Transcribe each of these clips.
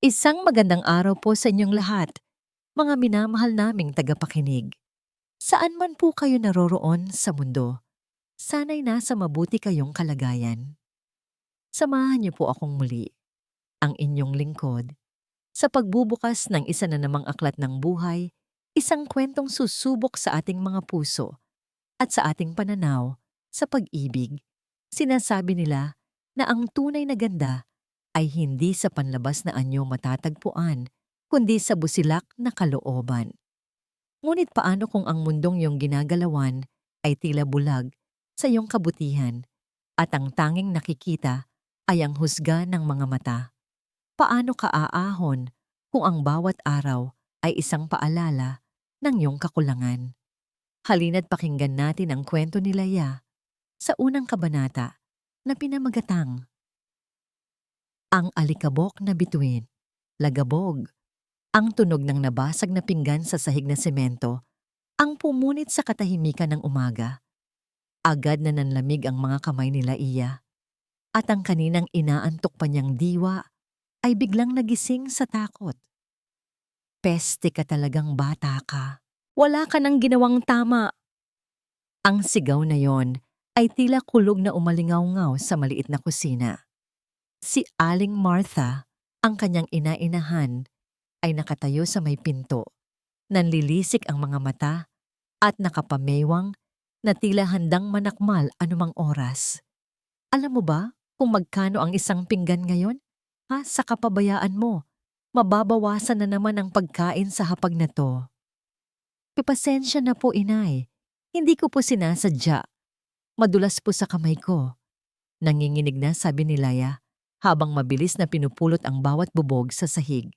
Isang magandang araw po sa inyong lahat, mga minamahal naming tagapakinig. Saan man po kayo naroroon sa mundo, sana'y nasa mabuti kayong kalagayan. Samahan niyo po akong muli, ang inyong lingkod, sa pagbubukas ng isa na namang aklat ng buhay, isang kwentong susubok sa ating mga puso at sa ating pananaw sa pag-ibig. Sinasabi nila na ang tunay na ganda ay hindi sa panlabas na anyo matatagpuan, kundi sa busilak na kalooban. Ngunit paano kung ang mundong iyong ginagalawan ay tila bulag sa iyong kabutihan at ang tanging nakikita ay ang husga ng mga mata? Paano ka aahon kung ang bawat araw ay isang paalala ng iyong kakulangan? Halina't pakinggan natin ang kwento ni Laya sa unang kabanata na pinamagatang Ang Alikabok na Bituin. Lagabog. Ang tunog ng nabasag na pinggan sa sahig na semento ang pumunit sa katahimikan ng umaga. Agad na nanlamig ang mga kamay nila Iya at ang kaninang inaantok pa niyang diwa ay biglang nagising sa takot. Peste ka talagang bata ka. Wala ka nang ginawang tama. Ang sigaw na yon ay tila kulog na umalingaw-ngaw sa maliit na kusina. Si Aling Martha, ang kanyang ina-inahan, ay nakatayo sa may pinto. Nanlilisik ang mga mata at nakapamewang na tila handang manakmal anumang oras. Alam mo ba kung magkano ang isang pinggan ngayon? Sa kapabayaan mo, mababawasan na naman ang pagkain sa hapag na to. Pasensya na po, inay. Hindi ko po sinasadya. Madulas po sa kamay ko. Nanginginig na sabi ni Laya habang mabilis na pinupulot ang bawat bubog sa sahig.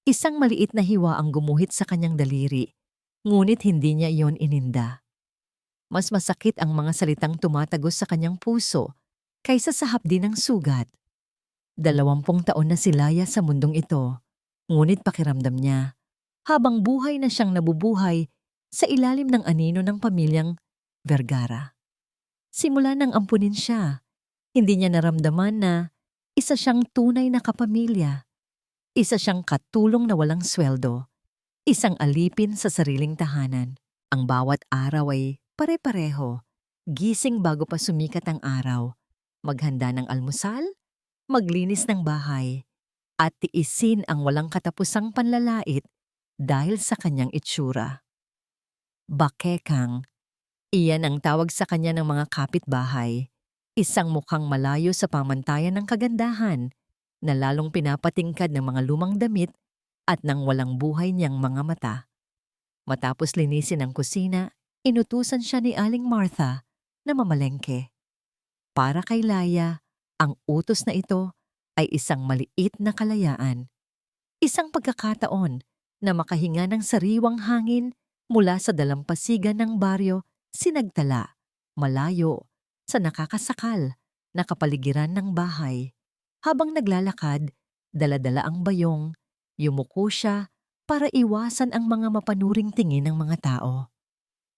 Isang maliit na hiwa ang gumuhit sa kanyang daliri, ngunit hindi niya iyon ininda. Mas masakit ang mga salitang tumatagos sa kanyang puso kaysa sa hapdi ng sugat. 20 taon na si Laya sa mundong ito, ngunit pakiramdam niya, habang buhay na siyang nabubuhay sa ilalim ng anino ng pamilyang Vergara. Simula nang ampunin siya, hindi niya naramdaman na isa siyang tunay na kapamilya. Isa siyang katulong na walang sweldo. Isang alipin sa sariling tahanan. Ang bawat araw ay pare-pareho. Gising bago pa sumikat ang araw. Maghanda ng almusal, maglinis ng bahay, at tiisin ang walang katapusang panlalait dahil sa kanyang itsura. Bakekang, iyan ang tawag sa kanya ng mga kapitbahay. Isang mukhang malayo sa pamantayan ng kagandahan na lalong pinapatingkad ng mga lumang damit at ng walang buhay niyang mga mata. Matapos linisin ang kusina, inutusan siya ni Aling Martha na mamalengke. Para kay Laya, ang utos na ito ay isang maliit na kalayaan. Isang pagkakataon na makahinga ng sariwang hangin mula sa dalampasigan ng baryo, sinagtala, malayo, sa nakakasakal na kapaligiran ng bahay. Habang naglalakad, dala-dala ang bayong, yumuko siya para iwasan ang mga mapanuring tingin ng mga tao.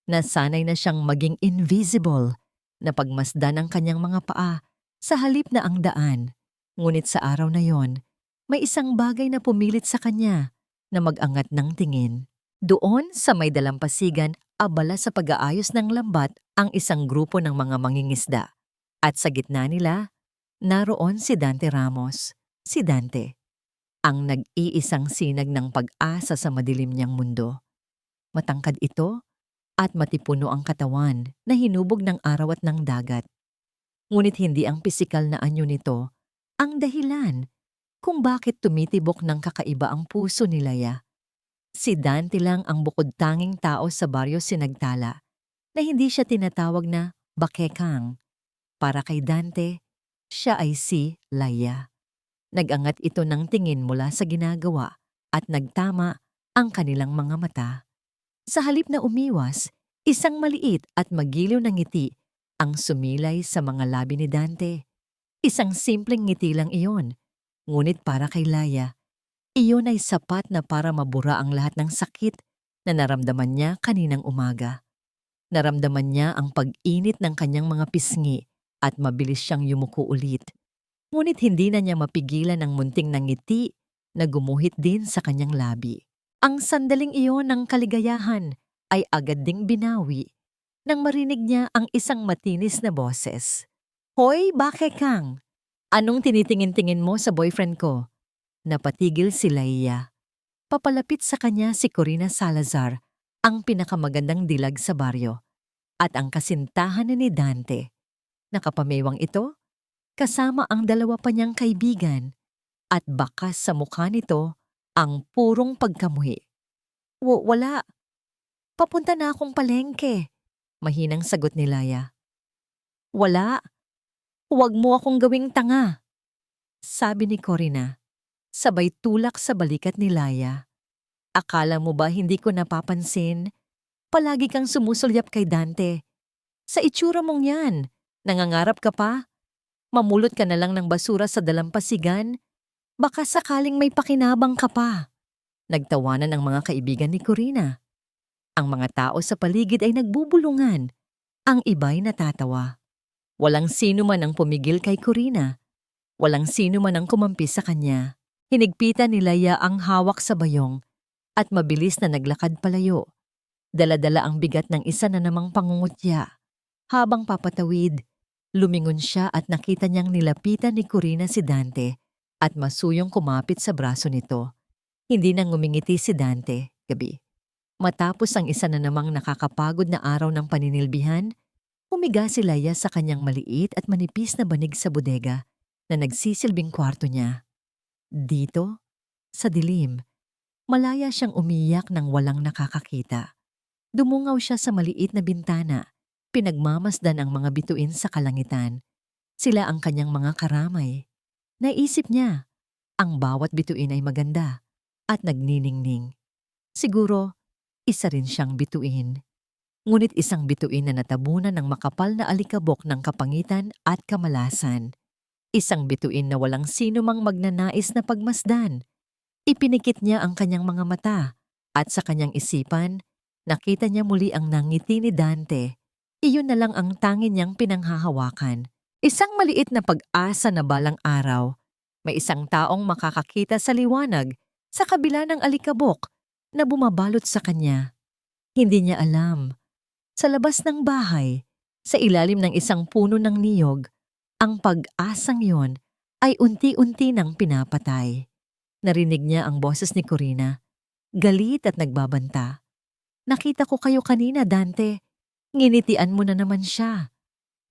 Nasanay na siyang maging invisible, na pagmasdan ang kanyang mga paa sa halip na ang daan. Ngunit sa araw na yon, may isang bagay na pumilit sa kanya na mag-angat ng tingin. Doon sa may dalampasigan, abala sa pag-aayos ng lambat ang isang grupo ng mga mangingisda. At sa gitna nila, naroon si Dante Ramos, si Dante, ang nag-iisang sinag ng pag-asa sa madilim niyang mundo. Matangkad ito at matipuno ang katawan na hinubog ng araw at ng dagat. Ngunit hindi ang pisikal na anyo nito ang dahilan kung bakit tumitibok ng kakaiba ang puso ni Laya. Si Dante lang ang bukod-tanging tao sa baryo Sinagtala na hindi siya tinatawag na Bakekang. Para kay Dante, siya ay si Laya. Nag-angat ito ng tingin mula sa ginagawa at nagtama ang kanilang mga mata. Sa halip na umiwas, isang maliit at magiliw na ngiti ang sumilay sa mga labi ni Dante. Isang simpleng ngiti lang iyon, ngunit para kay Laya, iyon ay sapat na para mabura ang lahat ng sakit na naramdaman niya kaninang umaga. Naramdaman niya ang pag-init ng kanyang mga pisngi at mabilis siyang yumuko ulit. Ngunit hindi na niya mapigilan ang munting ngiti na gumuhit din sa kanyang labi. Ang sandaling iyon ng kaligayahan ay agad ding binawi nang marinig niya ang isang matinis na boses. "Hoy, bakit Kang? Anong tinitingin-tingin mo sa boyfriend ko?" Napatigil si Laia. Papalapit sa kanya si Corina Salazar, ang pinakamagandang dilag sa baryo, at ang kasintahan ni Dante. Nakapamewang ito, kasama ang dalawa pa niyang kaibigan, at bakas sa mukha nito ang purong pagkamuhi. Wala. Papunta na akong palengke," mahinang sagot ni Laia. "Wala. Huwag mo akong gawing tanga," sabi ni Corina, sabay tulak sa balikat ni Laia. "Akala mo ba hindi ko napapansin? Palagi kang sumusulyap kay Dante. Sa itsura mong yan, nangangarap ka pa? Mamulot ka na lang ng basura sa dalampasigan? Baka sakaling may pakinabang ka pa." Nagtawanan ang mga kaibigan ni Corina. Ang mga tao sa paligid ay nagbubulungan. Ang iba'y natatawa. Walang sino man ang pumigil kay Corina. Walang sino man ang kumampi sa kanya. Hinigpitan ni Laia ang hawak sa bayong at mabilis na naglakad palayo. Dala-dala ang bigat ng isa na namang pangungutya. Habang papatawid, lumingon siya at nakita niyang nilapitan ni Corina si Dante at masuyong kumapit sa braso nito. Hindi nang ngumingiti si Dante, gabi. Matapos ang isa na namang nakakapagod na araw ng paninilbihan, humiga si Laia sa kanyang maliit at manipis na banig sa bodega na nagsisilbing kwarto niya. Dito, sa dilim, malaya siyang umiyak nang walang nakakakita. Dumungaw siya sa maliit na bintana, pinagmamasdan ang mga bituin sa kalangitan. Sila ang kanyang mga karamay. Naisip niya, ang bawat bituin ay maganda at nagniningning. Siguro, isa rin siyang bituin. Ngunit isang bituin na natabunan ng makapal na alikabok ng kapangitan at kamalasan. Isang bituin na walang sino mang magnanais na pagmasdan. Ipinikit niya ang kanyang mga mata at sa kanyang isipan, nakita niya muli ang nangiti ni Dante. Iyon na lang ang tanging niyang pinanghahawakan. Isang maliit na pag-asa na balang araw. May isang taong makakakita sa liwanag sa kabila ng alikabok na bumabalot sa kanya. Hindi niya alam. Sa labas ng bahay, sa ilalim ng isang puno ng niyog, ang pag-asang yon ay unti-unti nang pinapatay. Narinig niya ang boses ni Corina, galit at nagbabanta. "Nakita ko kayo kanina, Dante. Nginitian mo na naman siya.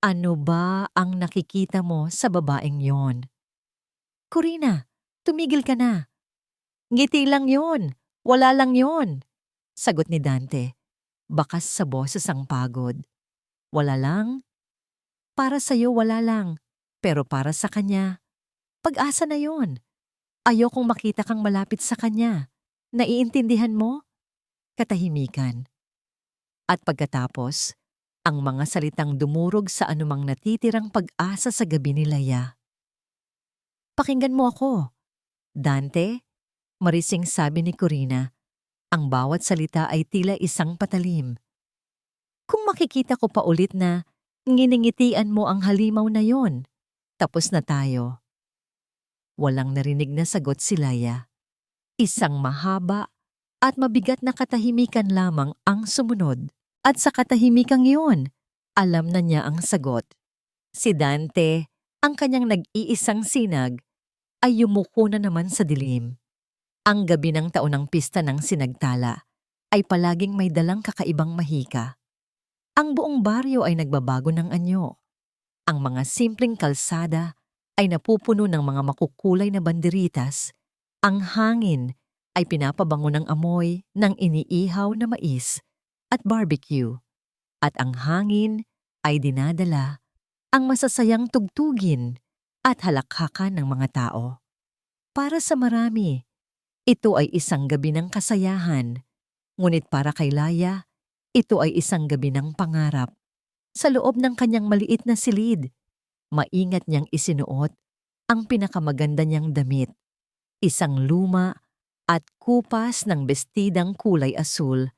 Ano ba ang nakikita mo sa babaeng yon?" "Corina, tumigil ka na." "Ngiti lang yon. Wala lang yon," sagot ni Dante. Bakas sa boses ang pagod. "Wala lang? Para sa'yo wala lang, pero para sa kanya, pag-asa na yon. Ayokong makita kang malapit sa kanya. Naiintindihan mo?" Katahimikan. At pagkatapos, ang mga salitang dumurog sa anumang natitirang pag-asa sa gabi ni Laia. "Pakinggan mo ako, Dante," marising sabi ni Corina. Ang bawat salita ay tila isang patalim. "Kung makikita ko pa ulit na nginingitian mo ang halimaw na yon, tapos na tayo." Walang narinig na sagot si Laia. Isang mahaba at mabigat na katahimikan lamang ang sumunod. At sa katahimikang iyon, alam na niya ang sagot. Si Dante, ang kanyang nag-iisang sinag, ay yumuko na naman sa dilim. Ang gabi ng taunang pista ng sinagtala ay palaging may dalang kakaibang mahika. Ang buong baryo ay nagbabago ng anyo. Ang mga simpleng kalsada ay napupuno ng mga makukulay na banderitas. Ang hangin ay pinapabango ng amoy ng iniihaw na mais at barbecue. At ang hangin ay dinadala ang masasayang tugtugin at halakhakan ng mga tao. Para sa marami, ito ay isang gabi ng kasayahan. Ngunit para kay Laia, ito ay isang gabi ng pangarap. Sa loob ng kanyang maliit na silid, maingat niyang isinuot ang pinakamaganda niyang damit. Isang luma at kupas ng bestidang kulay asul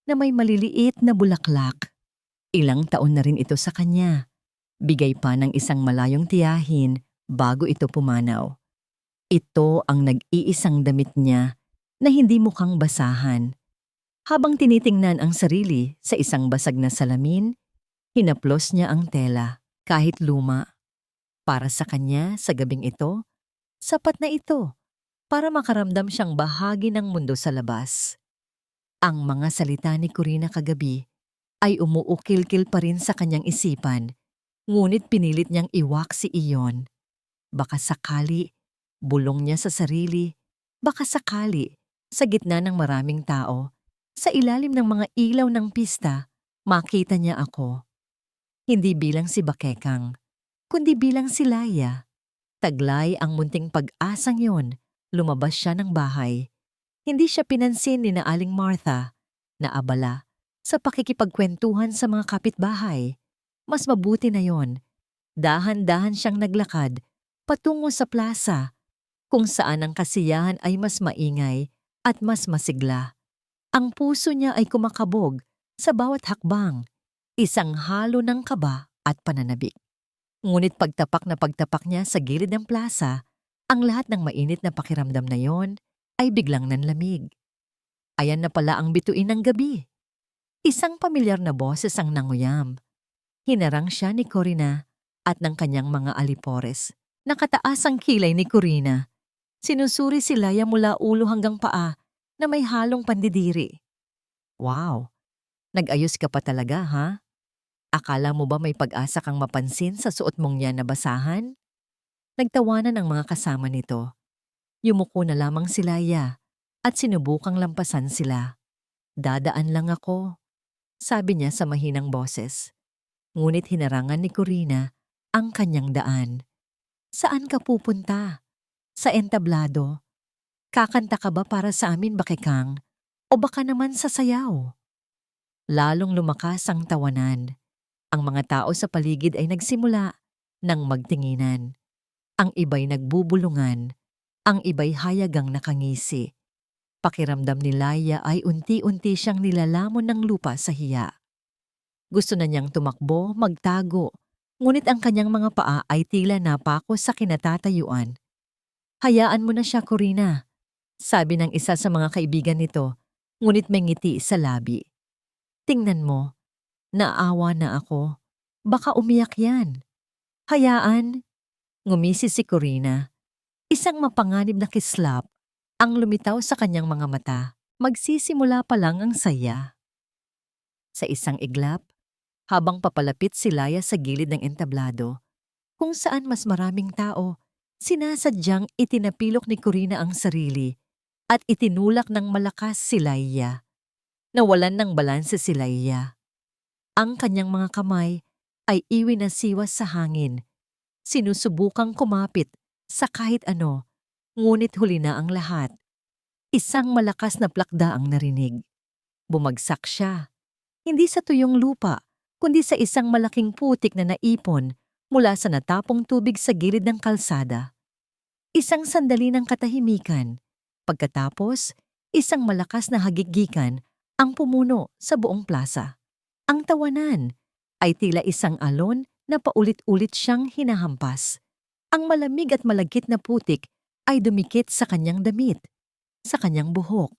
na may maliliit na bulaklak. Ilang taon na rin ito sa kanya. Bigay pa ng isang malayong tiyahin bago ito pumanaw. Ito ang nag-iisang damit niya na hindi mukhang basahan. Habang tinitingnan ang sarili sa isang basag na salamin, hinaplos niya ang tela, kahit luma. Para sa kanya, sa gabing ito, sapat na ito para makaramdam siyang bahagi ng mundo sa labas. Ang mga salita ni Corina kagabi ay umuukil-kil pa rin sa kanyang isipan, ngunit pinilit niyang iwak si Iyon. Baka sakali, bulong niya sa sarili, baka sakali, sa gitna ng maraming tao, sa ilalim ng mga ilaw ng pista, makita niya ako. Hindi bilang si Bakekang, kundi bilang si Laya. Taglay ang munting pag-asang yon, lumabas siya ng bahay. Hindi siya pinansin ni na Aling Martha, na abala sa pakikipagkwentuhan sa mga kapitbahay. Mas mabuti na yon. Dahan-dahan siyang naglakad patungo sa plaza, kung saan ang kasiyahan ay mas maingay at mas masigla. Ang puso niya ay kumakabog sa bawat hakbang, isang halo ng kaba at pananabik. Ngunit pagtapak niya sa gilid ng plaza, ang lahat ng mainit na pakiramdam na yon ay biglang nanlamig. Ayan na pala ang bituin ng gabi. Isang pamilyar na boses ang nanguyam. Hinarang siya ni Corina at ng kanyang mga alipores. Nakataas ang kilay ni Corina. Sinusuri si Laya mula ulo hanggang paa na may halong pandidiri. Wow, nag-ayos ka pa talaga, ha? Akala mo ba may pag-asa kang mapansin sa suot mong yan na basahan? Nagtawanan ang mga kasama nito. Yumuko na lamang si Laya at sinubukang lampasan sila. Dadaan lang ako, sabi niya sa mahinang boses. Ngunit hinarangan ni Corina ang kanyang daan. Saan ka pupunta? Sa entablado? Kakanta ka ba para sa amin, Bakekang? O baka naman sa sayaw? Lalong lumakas ang tawanan. Ang mga tao sa paligid ay nagsimula ng magtinginan. Ang iba'y nagbubulungan, ang iba'y hayagang nakangisi. Pakiramdam ni Laya ay unti-unti siyang nilalamon ng lupa sa hiya. Gusto na niyang tumakbo, magtago, ngunit ang kanyang mga paa ay tila napako sa kinatatayuan. Hayaan mo na siya, Corina, sabi ng isa sa mga kaibigan nito, ngunit may ngiti sa labi. Tingnan mo, naawa na ako. Baka umiyak yan. Hayaan. Ngumisi si Corina. Isang mapanganib na kislap ang lumitaw sa kanyang mga mata. Magsisimula pa lang ang saya. Sa isang iglap, habang papalapit si Laya sa gilid ng entablado, kung saan mas maraming tao, sinasadyang itinapilok ni Corina ang sarili at itinulak ng malakas si Laya. Nawalan ng balanse si Laya. Ang kanyang mga kamay ay iwinasiwas sa hangin. Sinusubukang kumapit sa kahit ano, ngunit huli na ang lahat. Isang malakas na plakda ang narinig. Bumagsak siya, hindi sa tuyong lupa, kundi sa isang malaking putik na naipon mula sa natapong tubig sa gilid ng kalsada. Isang sandali ng katahimikan. Pagkatapos, isang malakas na hagiggikan ang pumuno sa buong plaza. Ang tawanan ay tila isang alon na paulit-ulit siyang hinahampas. Ang malamig at malagkit na putik ay dumikit sa kanyang damit, sa kanyang buhok,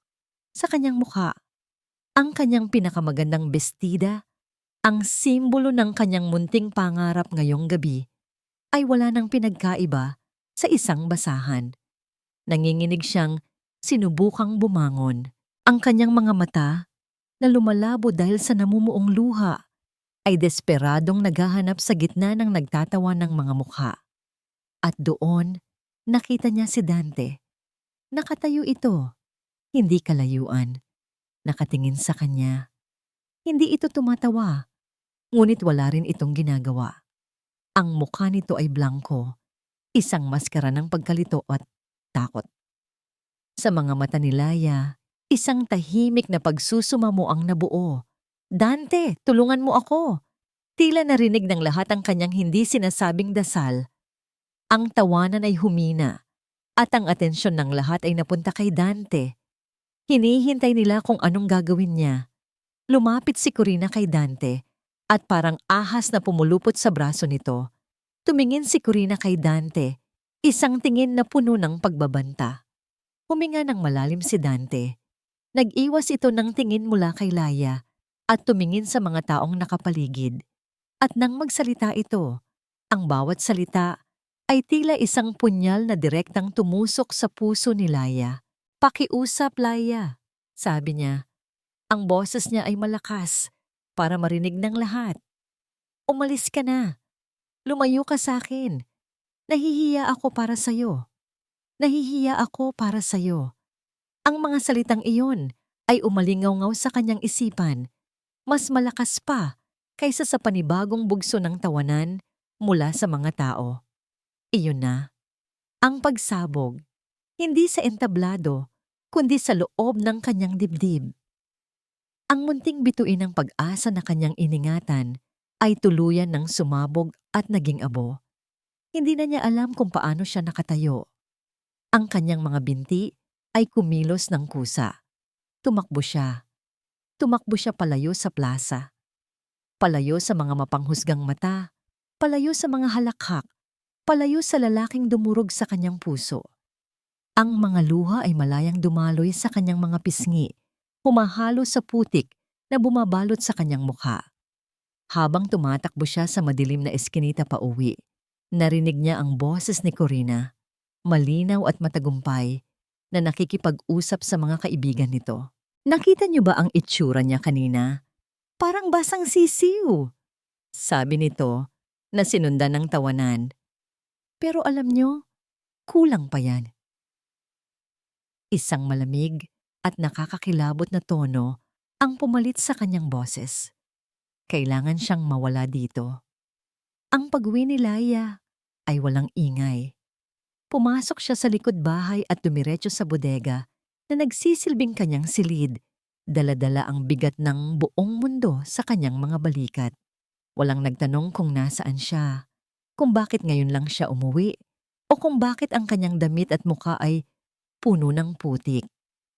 sa kanyang mukha. Ang kanyang pinakamagandang bestida, ang simbolo ng kanyang munting pangarap ngayong gabi, ay wala nang pinagkaiba sa isang basahan. Nanginginig siyang sinubukang bumangon. Ang kanyang mga mata, na lumalabo dahil sa namumuong luha, ay desperadong naghahanap sa gitna ng nagtatawa ng mga mukha. At doon, nakita niya si Dante. Nakatayo ito, hindi kalayuan. Nakatingin sa kanya. Hindi ito tumatawa, ngunit wala rin itong ginagawa. Ang mukha nito ay blanko, isang maskara ng pagkalito at takot. Sa mga mata ni Laya, isang tahimik na pagsusumamo ang nabuo. Dante, tulungan mo ako! Tila narinig ng lahat ang kanyang hindi sinasabing dasal. Ang tawanan ay humina, at ang atensyon ng lahat ay napunta kay Dante. Hinihintay nila kung anong gagawin niya. Lumapit si Corina kay Dante, at parang ahas na pumulupot sa braso nito. Tumingin si Corina kay Dante, Isang tingin na puno ng pagbabanta. Huminga ng malalim si Dante. Nag-iwas ito ng tingin mula kay Laya at tumingin sa mga taong nakapaligid. At nang magsalita ito, ang bawat salita ay tila isang punyal na direktang tumusok sa puso ni Laya. "Pakiusap, Laya," sabi niya. Ang boses niya ay malakas para marinig ng lahat. "Umalis ka na. Lumayo ka sa akin. Nahihiya ako para sa'yo. Nahihiya ako para sa'yo." Ang mga salitang iyon ay umalingaw-ngaw sa kanyang isipan, mas malakas pa kaysa sa panibagong bugso ng tawanan mula sa mga tao. Iyon na, ang pagsabog, hindi sa entablado, kundi sa loob ng kanyang dibdib. Ang munting bituin ng pag-asa na kanyang iningatan ay tuluyan ng sumabog at naging abo. Hindi na niya alam kung paano siya nakatayo. Ang kanyang mga binti ay kumilos ng kusa. Tumakbo siya. Tumakbo siya palayo sa plaza. Palayo sa mga mapanghusgang mata. Palayo sa mga halakhak. Palayo sa lalaking dumurog sa kanyang puso. Ang mga luha ay malayang dumaloy sa kanyang mga pisngi, humahalo sa putik na bumabalot sa kanyang mukha. Habang tumatakbo siya sa madilim na eskinita pa uwi, narinig niya ang boses ni Corina, malinaw at matagumpay, na nakikipag-usap sa mga kaibigan nito. "Nakita niyo ba ang itsura niya kanina? Parang basang sisiw," sabi nito na sinundan ng tawanan. "Pero alam niyo, kulang pa yan." Isang malamig at nakakakilabot na tono ang pumalit sa kanyang boses. Kailangan siyang mawala dito. Ang pag-uwi ni Laya ay walang ingay. Pumasok siya sa likod bahay at dumiretso sa bodega na nagsisilbing kanyang silid. Dala-dala ang bigat ng buong mundo sa kanyang mga balikat. Walang nagtanong kung nasaan siya, kung bakit ngayon lang siya umuwi, o kung bakit ang kanyang damit at muka ay puno ng putik.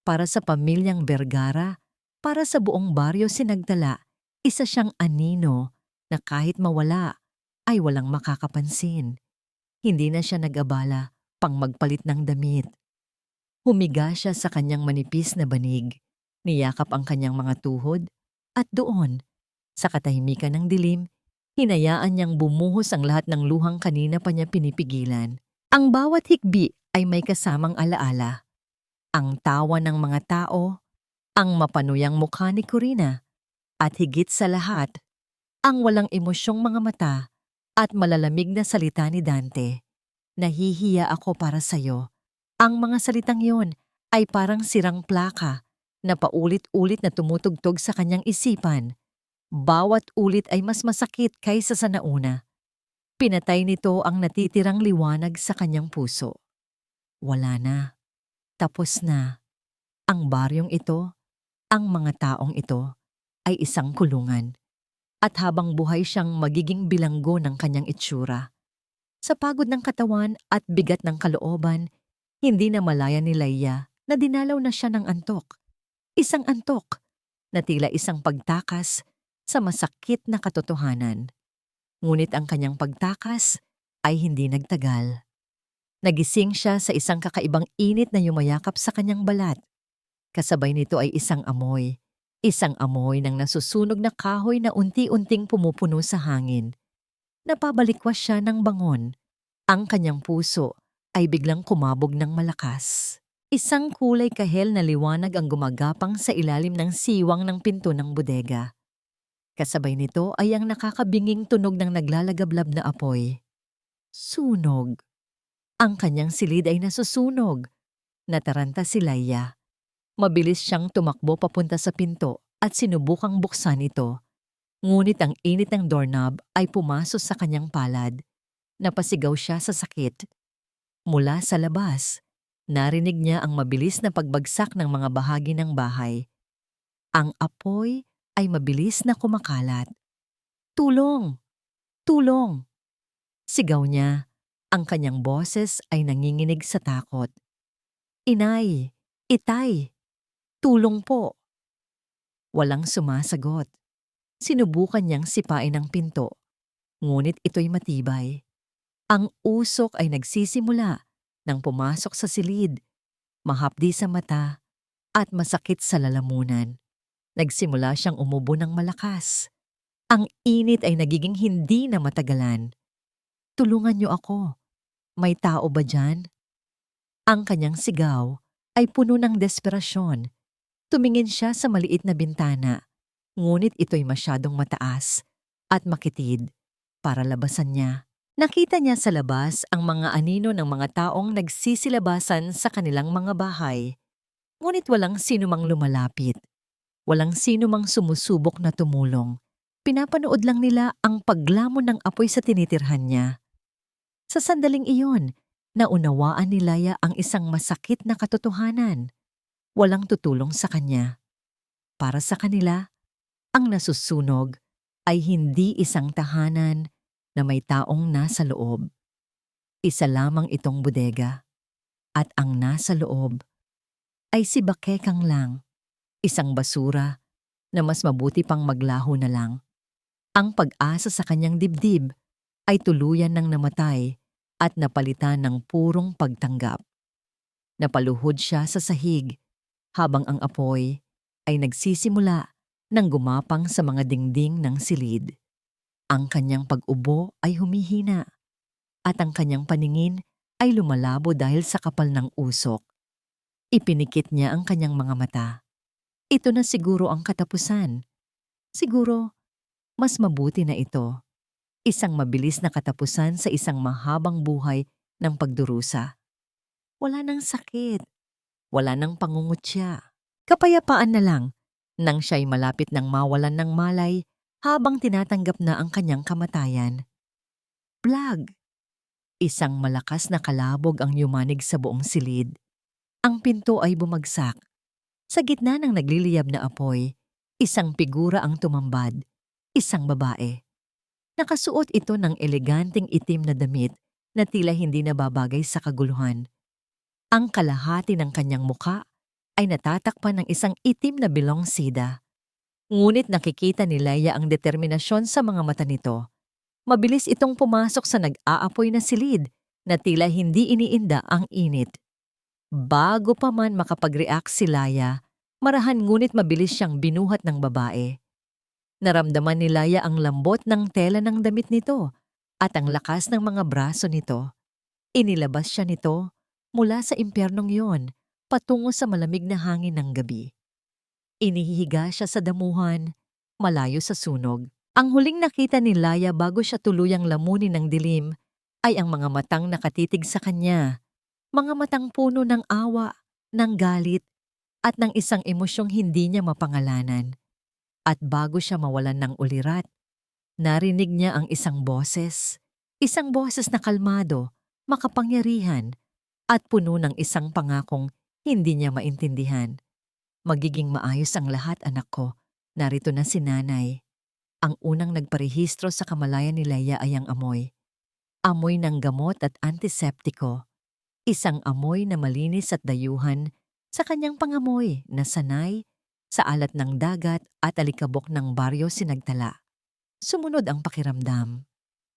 Para sa pamilyang Vergara, para sa buong baryo Sinagtala, isa siyang anino na kahit mawala ay walang makakapansin. Hindi na siya nag-abala pang magpalit ng damit. Humiga siya sa kanyang manipis na banig, niyakap ang kanyang mga tuhod, at doon, sa katahimikan ng dilim, hinayaan niyang bumuhos ang lahat ng luhang kanina pa niya pinipigilan. Ang bawat hikbi ay may kasamang alaala. Ang tawa ng mga tao, ang mapanuyang mukha ni Corina, at higit sa lahat, ang walang emosyong mga mata at malalamig na salita ni Dante. "Nahihiya ako para sa'yo." Ang mga salitang yon ay parang sirang plaka na paulit-ulit na tumutugtog sa kanyang isipan. Bawat ulit ay mas masakit kaysa sa nauna. Pinatay nito ang natitirang liwanag sa kanyang puso. Wala na. Tapos na. Ang baryong ito, ang mga taong ito, ay isang kulungan. At habang buhay siyang magiging bilanggo ng kanyang itsura. Sa pagod ng katawan at bigat ng kalooban, hindi na malaya ni Laya na dinalaw na siya ng antok. Isang antok na tila isang pagtakas sa masakit na katotohanan. Ngunit ang kanyang pagtakas ay hindi nagtagal. Nagising siya sa isang kakaibang init na yumayakap sa kanyang balat. Kasabay nito ay isang amoy ng nasusunog na kahoy na unti-unting pumupuno sa hangin. Napabalikwas siya ng bangon. Ang kanyang puso ay biglang kumabog ng malakas. Isang kulay kahel na liwanag ang gumagapang sa ilalim ng siwang ng pinto ng bodega. Kasabay nito ay ang nakakabinging tunog ng naglalagablab na apoy. Sunog. Ang kanyang silid ay nasusunog. Nataranta si Laya. Mabilis siyang tumakbo papunta sa pinto at sinubukang buksan ito. Ngunit ang init ng doorknob ay pumasok sa kanyang palad. Napasigaw siya sa sakit. Mula sa labas, narinig niya ang mabilis na pagbagsak ng mga bahagi ng bahay. Ang apoy ay mabilis na kumakalat. "Tulong! Tulong!" Sigaw niya. Ang kanyang boses ay nanginginig sa takot. "Inay! Itay! Tulong po!" Walang sumasagot. Sinubukan niyang sipain ang pinto, ngunit ito'y matibay. Ang usok ay nagsisimula nang pumasok sa silid, mahapdi sa mata at masakit sa lalamunan. Nagsimula siyang umubo ng malakas. Ang init ay nagiging hindi na matagalan. "Tulungan niyo ako. May tao ba diyan?" Ang kanyang sigaw ay puno ng desperasyon. Tumingin siya sa maliit na bintana, ngunit ito'y masyadong mataas at makitid para labasan niya. Nakita niya sa labas ang mga anino ng mga taong nagsisilabasan sa kanilang mga bahay. Ngunit walang sino mang lumalapit. Walang sino mang sumusubok na tumulong. Pinapanood lang nila ang paglamon ng apoy sa tinitirhan niya. Sa sandaling iyon, naunawaan ni Laya ang isang masakit na katotohanan. Walang tutulong sa kanya. Para sa kanila, ang nasusunog ay hindi isang tahanan na may taong nasa loob. Isa lamang itong bodega. At ang nasa loob ay si Bakekang lang, isang basura na mas mabuti pang maglaho na lang. Ang pag-asa sa kanyang dibdib ay tuluyan ng namatay at napalitan ng purong pagtanggap. Napaluhod siya sa sahig habang ang apoy ay nagsisimula ng gumapang sa mga dingding ng silid. Ang kanyang pag-ubo ay humihina at ang kanyang paningin ay lumalabo dahil sa kapal ng usok. Ipinikit niya ang kanyang mga mata. Ito na siguro ang katapusan. Siguro, mas mabuti na ito. Isang mabilis na katapusan sa isang mahabang buhay ng pagdurusa. Wala nang sakit. Wala nang pangungutya. Kapayapaan na lang nang siya'y malapit ng mawalan ng malay habang tinatanggap na ang kanyang kamatayan. Blag! Isang malakas na kalabog ang yumanig sa buong silid. Ang pinto ay bumagsak. Sa gitna ng nagliliyab na apoy, isang figura ang tumambad, isang babae. Nakasuot ito ng eleganteng itim na damit na tila hindi nababagay sa kaguluhan. Ang kalahati ng kanyang muka ay natatakpan ng isang itim na bilong sida. Ngunit nakikita ni Laya ang determinasyon sa mga mata nito. Mabilis itong pumasok sa nag-aapoy na silid na tila hindi iniinda ang init. Bago pa man makapag-react si Laya, marahan ngunit mabilis siyang binuhat ng babae. Naramdaman ni Laya ang lambot ng tela ng damit nito at ang lakas ng mga braso nito. Inilabas siya nito mula sa impyernong yon patungo sa malamig na hangin ng gabi. Inihihiga siya sa damuhan, malayo sa sunog. Ang huling nakita ni Laya bago siya tuluyang lamunin ng dilim ay ang mga matang nakatitig sa kanya. Mga matang puno ng awa, ng galit, at ng isang emosyong hindi niya mapangalanan. At bago siya mawalan ng ulirat, narinig niya ang isang boses na kalmado, makapangyarihan, at puno ng isang pangakong hindi niya maintindihan. "Magiging maayos ang lahat, anak ko. Narito na si nanay." Ang unang nagparehistro sa kamalayan ni Laya ay ang amoy. Amoy ng gamot at antiseptiko. Isang amoy na malinis at dayuhan sa kanyang pangamoy na sanay sa alat ng dagat at alikabok ng baryo sinagtala. Sumunod ang pakiramdam.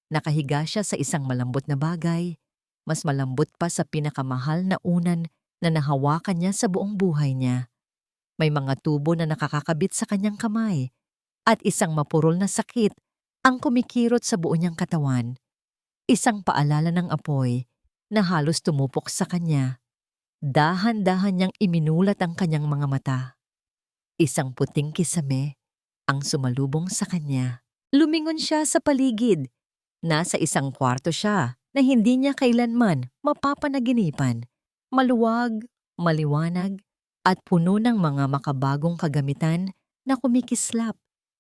Nakahiga siya sa isang malambot na bagay, mas malambot pa sa pinakamahal na unan na nahawakan niya sa buong buhay niya. May mga tubo na nakakakabit sa kanyang kamay at isang mapurol na sakit ang kumikirot sa buo niyang katawan. Isang paalala ng apoy na halos tumupok sa kanya. Dahan-dahan niyang iminulat ang kanyang mga mata. Isang puting kisame ang sumalubong sa kanya. Lumingon siya sa paligid. Nasa isang kwarto siya na hindi niya kailanman mapapanaginipan. Maluwag, maliwanag, at puno ng mga makabagong kagamitan na kumikislap.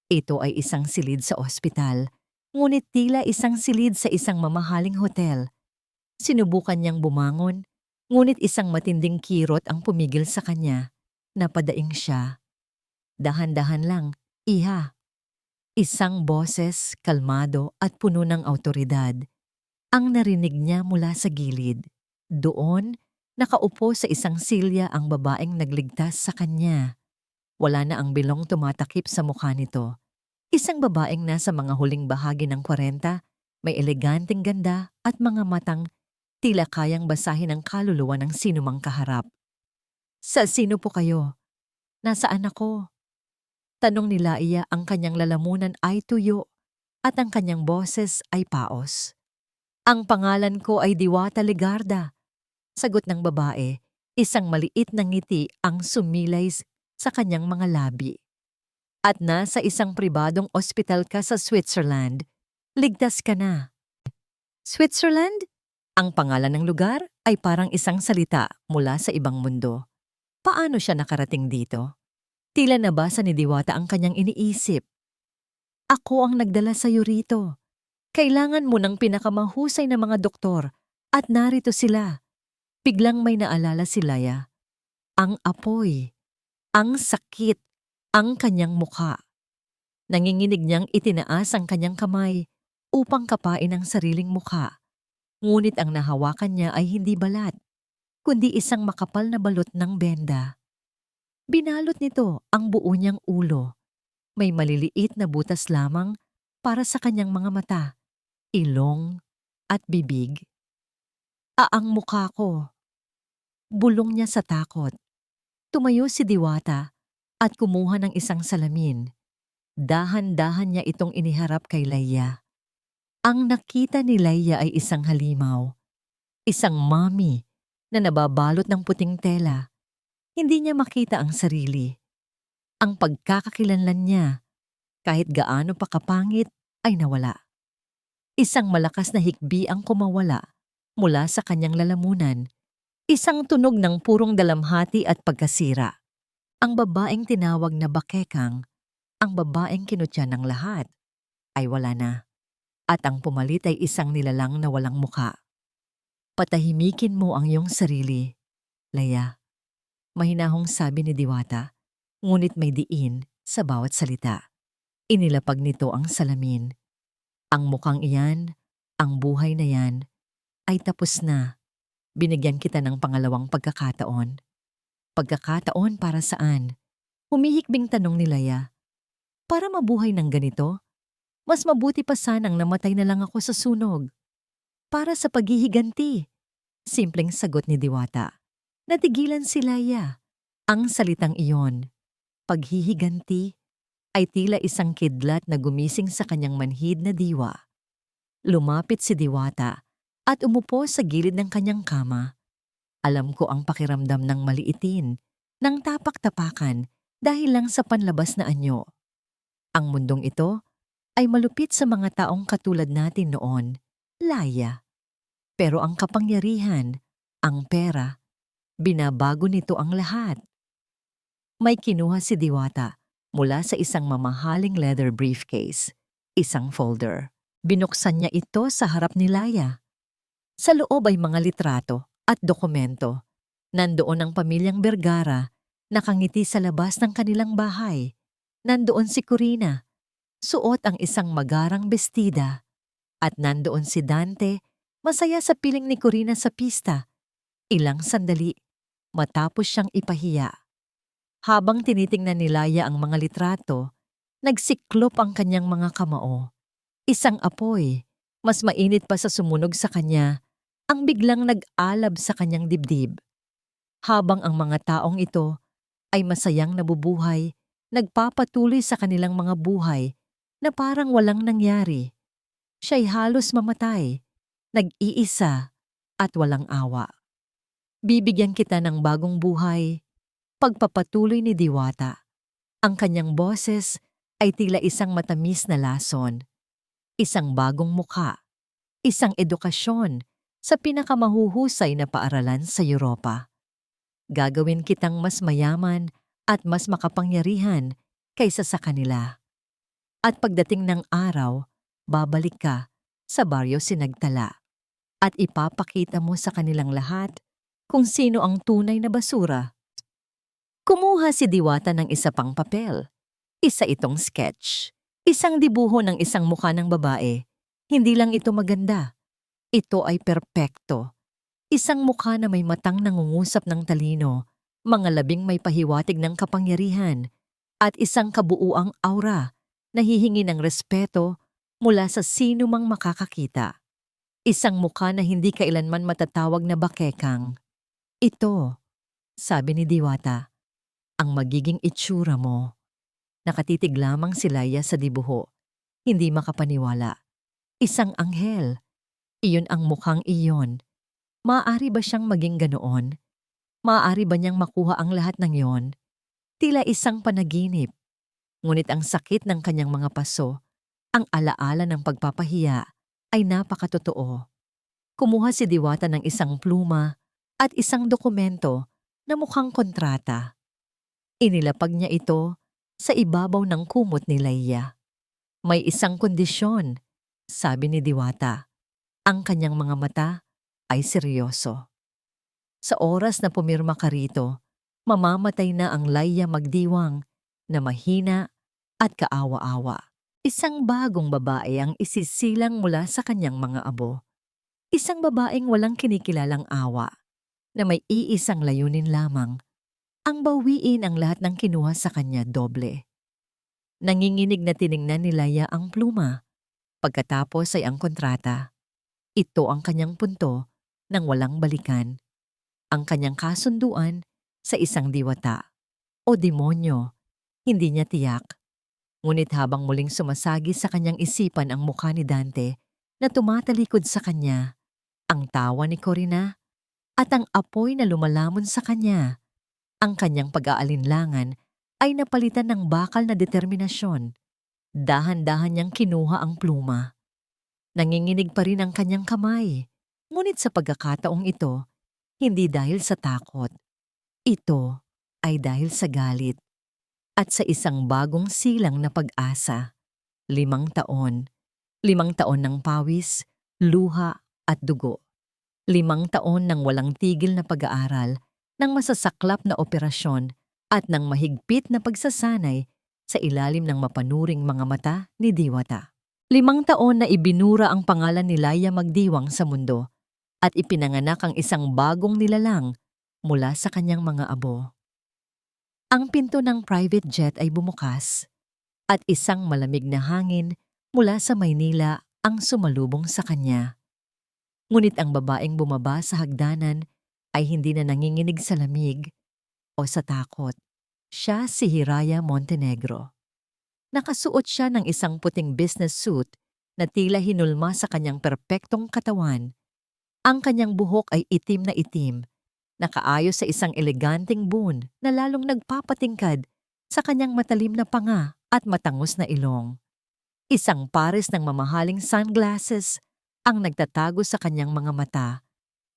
Ito ay isang silid sa ospital, ngunit tila isang silid sa isang mamahaling hotel. Sinubukan niyang bumangon, ngunit isang matinding kirot ang pumigil sa kanya. Napadaing siya. "Dahan-dahan lang, iha." Isang boses, kalmado at puno ng awtoridad ang narinig niya mula sa gilid. Doon, nakaupo sa isang silya ang babaeng nagligtas sa kanya. Wala na ang bilong tumatakip sa mukha nito. Isang babaeng nasa mga huling bahagi ng 40, May eleganteng ganda at mga matang tila kayang basahin ang kaluluwa ng sinumang kaharap. Sa sino po kayo? Nasaan ako? Tanong ni Laia, ang kanyang lalamunan ay tuyo at ang kanyang boses ay paos. Ang pangalan ko ay Diwata Legarda. Sagot ng babae, isang maliit na ngiti ang sumilay sa kanyang mga labi. At nasa isang pribadong ospital ka sa Switzerland, ligtas ka na. Switzerland? Ang pangalan ng lugar ay parang isang salita mula sa ibang mundo. Paano siya nakarating dito? Tila nabasa ni Diwata ang kanyang iniisip. Ako ang nagdala sa iyo rito. Kailangan mo ng pinakamahusay na mga doktor at narito sila. Biglang may naalala si Laia. Ang apoy, ang sakit, ang kanyang mukha. Nanginginig niyang itinaas ang kanyang kamay upang kapain ang sariling mukha. Ngunit ang nahawakan niya ay hindi balat, kundi isang makapal na balot ng benda. Binalot nito ang buo niyang ulo. May maliliit na butas lamang para sa kanyang mga mata, ilong at bibig. Ang mukha ko. Bulong niya sa takot. Tumayo si Diwata at kumuha ng isang salamin. Dahan-dahan niya itong iniharap kay Laia. Ang nakita ni Laia ay isang halimaw. Isang mommy na nababalot ng puting tela. Hindi niya makita ang sarili. Ang pagkakakilanlan niya, kahit gaano pa kapangit, ay nawala. Isang malakas na hikbi ang kumawala mula sa kanyang lalamunan. Isang tunog ng purong dalamhati at pagkasira. Ang babaeng tinawag na Bakekang, ang babaeng kinutya ng lahat, ay wala na. At ang pumalit ay isang nilalang na walang muka. Patahimikin mo ang iyong sarili, Laia. Mahinahong sabi ni Diwata, ngunit may diin sa bawat salita. Inilapag nito ang salamin. Ang mukhang iyan, ang buhay na yan, ay tapos na. Binigyan kita ng pangalawang pagkakataon. Pagkakataon para saan? Humihikbing tanong ni Laia. Para mabuhay ng ganito? Mas mabuti pa sanang namatay na lang ako sa sunog. Para sa paghihiganti. Simpleng sagot ni Diwata. Natigilan si Laia. Ang salitang iyon, paghihiganti, ay tila isang kidlat na gumising sa kanyang manhid na diwa. Lumapit si Diwata at umupo sa gilid ng kanyang kama. Alam ko ang pakiramdam ng maliitin, ng tapak-tapakan dahil lang sa panlabas na anyo. Ang mundong ito ay malupit sa mga taong katulad natin noon, Laia. Pero ang kapangyarihan, ang pera, binabago nito ang lahat. May kinuha si Diwata mula sa isang mamahaling leather briefcase, isang folder. Binuksan niya ito sa harap ni Laia. Sa loob ay mga litrato at dokumento. Nandoon ang pamilyang Vergara, nakangiti sa labas ng kanilang bahay. Nandoon si Corina, suot ang isang magarang bestida. At nandoon si Dante, masaya sa piling ni Corina sa pista. Ilang sandali, matapos siyang ipahiya. Habang tinitingnan ni Laia ang mga litrato, nagsiklop ang kanyang mga kamao. Isang apoy, mas mainit pa sa sumunog sa kanya, ang biglang nag-alab sa kanyang dibdib. Habang ang mga taong ito ay masayang nabubuhay, nagpapatuloy sa kanilang mga buhay na parang walang nangyari. Siya'y halos mamatay, nag-iisa at walang awa. Bibigyan kita ng bagong buhay, pagpapatuloy ni Diwata. Ang kanyang boses ay tila isang matamis na lason, isang bagong mukha, isang edukasyon sa pinakamahuhusay na paaralan sa Europa. Gagawin kitang mas mayaman at mas makapangyarihan kaysa sa kanila. At pagdating ng araw, babalik ka sa Baryo Sinagtala at ipapakita mo sa kanilang lahat kung sino ang tunay na basura. Kumuha si Diwata ng isa pang papel. Isa itong sketch. Isang dibuho ng isang mukha ng babae. Hindi lang ito maganda. Ito ay perpekto. Isang mukha na may matang nangungusap ng talino, mga labing may pahiwatig ng kapangyarihan, at isang kabuuang aura na hihingi ng respeto mula sa sino mang makakakita. Isang mukha na hindi kailanman matatawag na bakekang. Ito, sabi ni Diwata, ang magiging itsura mo. Nakatitig lamang si Laia sa dibuho. Hindi makapaniwala. Isang anghel. Iyon ang mukhang iyon. Maaari ba siyang maging ganoon? Maaari ba niyang makuha ang lahat ng iyon? Tila isang panaginip. Ngunit ang sakit ng kanyang mga paso, ang alaala ng pagpapahiya, ay napakatotoo. Kumuha si Diwata ng isang pluma at isang dokumento na mukhang kontrata. Inilapag niya ito sa ibabaw ng kumot ni Laia. May isang kondisyon, sabi ni Diwata. Ang kanyang mga mata ay seryoso. Sa oras na pumirma ka rito, mamamatay na ang Laia Magdiwang na mahina at kaawa-awa. Isang bagong babae ang isisilang mula sa kanyang mga abo. Isang babaeng walang kinikilalang awa, na may iisang layunin lamang, ang bawiin ang lahat ng kinuha sa kanya doble. Nanginginig na tiningnan ni Laia ang pluma, pagkatapos ay ang kontrata. Ito ang kanyang punto ng walang balikan, ang kanyang kasunduan sa isang diwata o demonyo, hindi niya tiyak. Ngunit habang muling sumasagi sa kanyang isipan ang mukha ni Dante na tumatalikod sa kanya, ang tawa ni Corina at ang apoy na lumalamon sa kanya, ang kanyang pag-aalinlangan ay napalitan ng bakal na determinasyon. Dahan-dahan niyang kinuha ang pluma. Nanginginig pa rin ang kanyang kamay, ngunit sa pagkakataong ito, hindi dahil sa takot. Ito ay dahil sa galit at sa isang bagong silang na pag-asa. 5 taon. 5 taon ng pawis, luha at dugo. 5 taon ng walang tigil na pag-aaral, ng masasaklap na operasyon at ng mahigpit na pagsasanay sa ilalim ng mapanuring mga mata ni Diwata. 5 taon na ibinura ang pangalan ni Laia Magdiwang sa mundo at ipinanganak ang isang bagong nilalang mula sa kanyang mga abo. Ang pinto ng private jet ay bumukas at isang malamig na hangin mula sa Maynila ang sumalubong sa kanya. Ngunit ang babaeng bumaba sa hagdanan ay hindi na nanginginig sa lamig o sa takot. Siya si Hiraya Montenegro. Nakasuot siya ng isang puting business suit na tila hinulma sa kanyang perpektong katawan. Ang kanyang buhok ay itim na itim, nakaayos sa isang eleganteng bun na lalong nagpapatingkad sa kanyang matalim na panga at matangos na ilong. Isang pares ng mamahaling sunglasses ang nagtatago sa kanyang mga mata,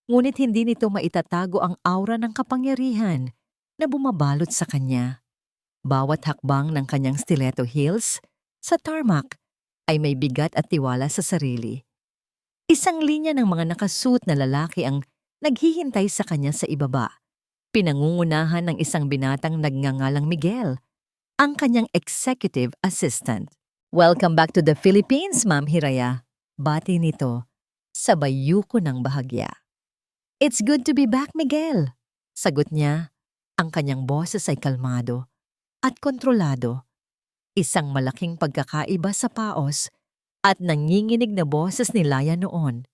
ngunit hindi nito maitatago ang aura ng kapangyarihan na bumabalot sa kanya. Bawat hakbang ng kanyang stiletto heels sa tarmac ay may bigat at tiwala sa sarili. Isang linya ng mga nakasuot na lalaki ang naghihintay sa kanya sa ibaba, pinangungunahan ng isang binatang nagngangalang Miguel, ang kanyang executive assistant. "Welcome back to the Philippines, Ma'am Hiraya," bati nito, sabay yuko ng bahagya. "It's good to be back, Miguel," sagot niya. Ang kanyang boses ay kalmado at kontrolado. Isang malaking pagkakaiba sa paos at nanginginig na boses ni Laia noon.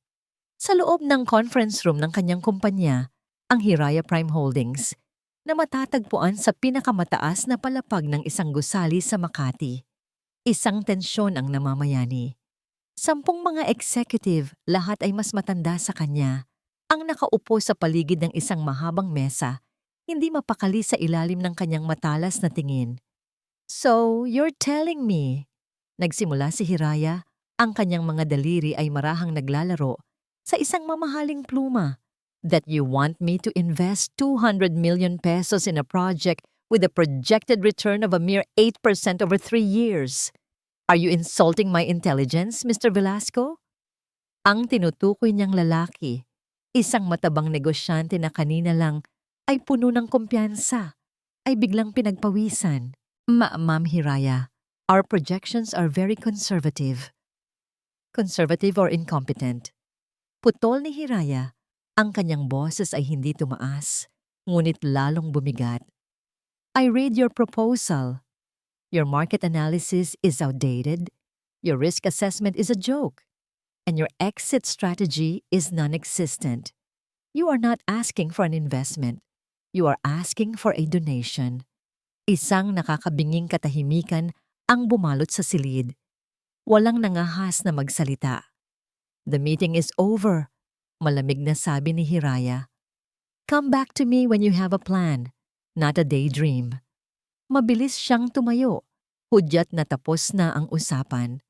Sa loob ng conference room ng kanyang kumpanya, ang Hiraya Prime Holdings, na matatagpuan sa pinakamataas na palapag ng isang gusali sa Makati. Isang tensyon ang namamayani. 10 mga executive, lahat ay mas matanda sa kanya, ang nakaupo sa paligid ng isang mahabang mesa, hindi mapakali sa ilalim ng kanyang matalas na tingin. "So, you're telling me," nagsimula si Hiraya, ang kanyang mga daliri ay marahang naglalaro sa isang mamahaling pluma, "that you want me to invest 200 million pesos in a project with a projected return of a mere 8% over 3 years. Are you insulting my intelligence, Mr. Velasco?" Ang tinutukoy niyang lalaki, isang matabang negosyante na kanina lang ay puno ng kumpiyansa, ay biglang pinagpawisan. "Ma'am Hiraya, our projections are very conservative." Conservative or incompetent? Putol ni Hiraya, ang kanyang boses ay hindi tumaas, ngunit lalong bumigat. "I read your proposal. Your market analysis is outdated. Your risk assessment is a joke, and your exit strategy is non-existent. You are not asking for an investment. You are asking for a donation. Isang nakakabinging katahimikan ang bumalot sa silid. Walang nangahas na magsalita. The meeting is over. Malamig na sabi ni Hiraya. Come back to me when you have a plan, not a daydream. Mabilis siyang tumayo. Hudyat na tapos na ang usapan.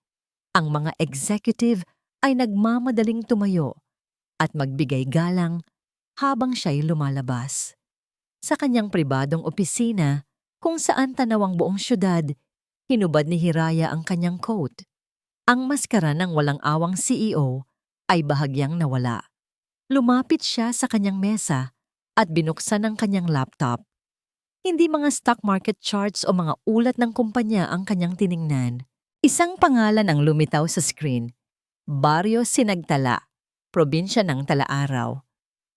Ang mga executive ay nagmamadaling tumayo at magbigay galang habang siya'y lumalabas. Sa kanyang pribadong opisina, kung saan tanaw ang buong syudad, hinubad ni Hiraya ang kanyang coat. Ang maskara ng walang awang CEO ay bahagyang nawala. Lumapit siya sa kanyang mesa at binuksan ang kanyang laptop. Hindi mga stock market charts o mga ulat ng kumpanya ang kanyang tiningnan. Isang pangalan ang lumitaw sa screen. Barrio Sinagtala, probinsya ng Talaaraw.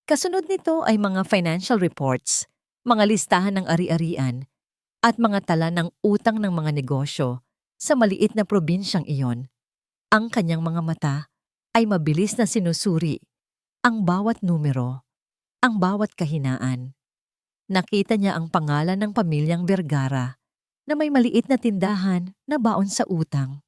Kasunod nito ay mga financial reports, mga listahan ng ari-arian, at mga tala ng utang ng mga negosyo sa maliit na probinsyang iyon. Ang kanyang mga mata ay mabilis na sinusuri ang bawat numero, ang bawat kahinaan. Nakita niya ang pangalan ng pamilyang Vergara na may maliit na tindahan na baon sa utang.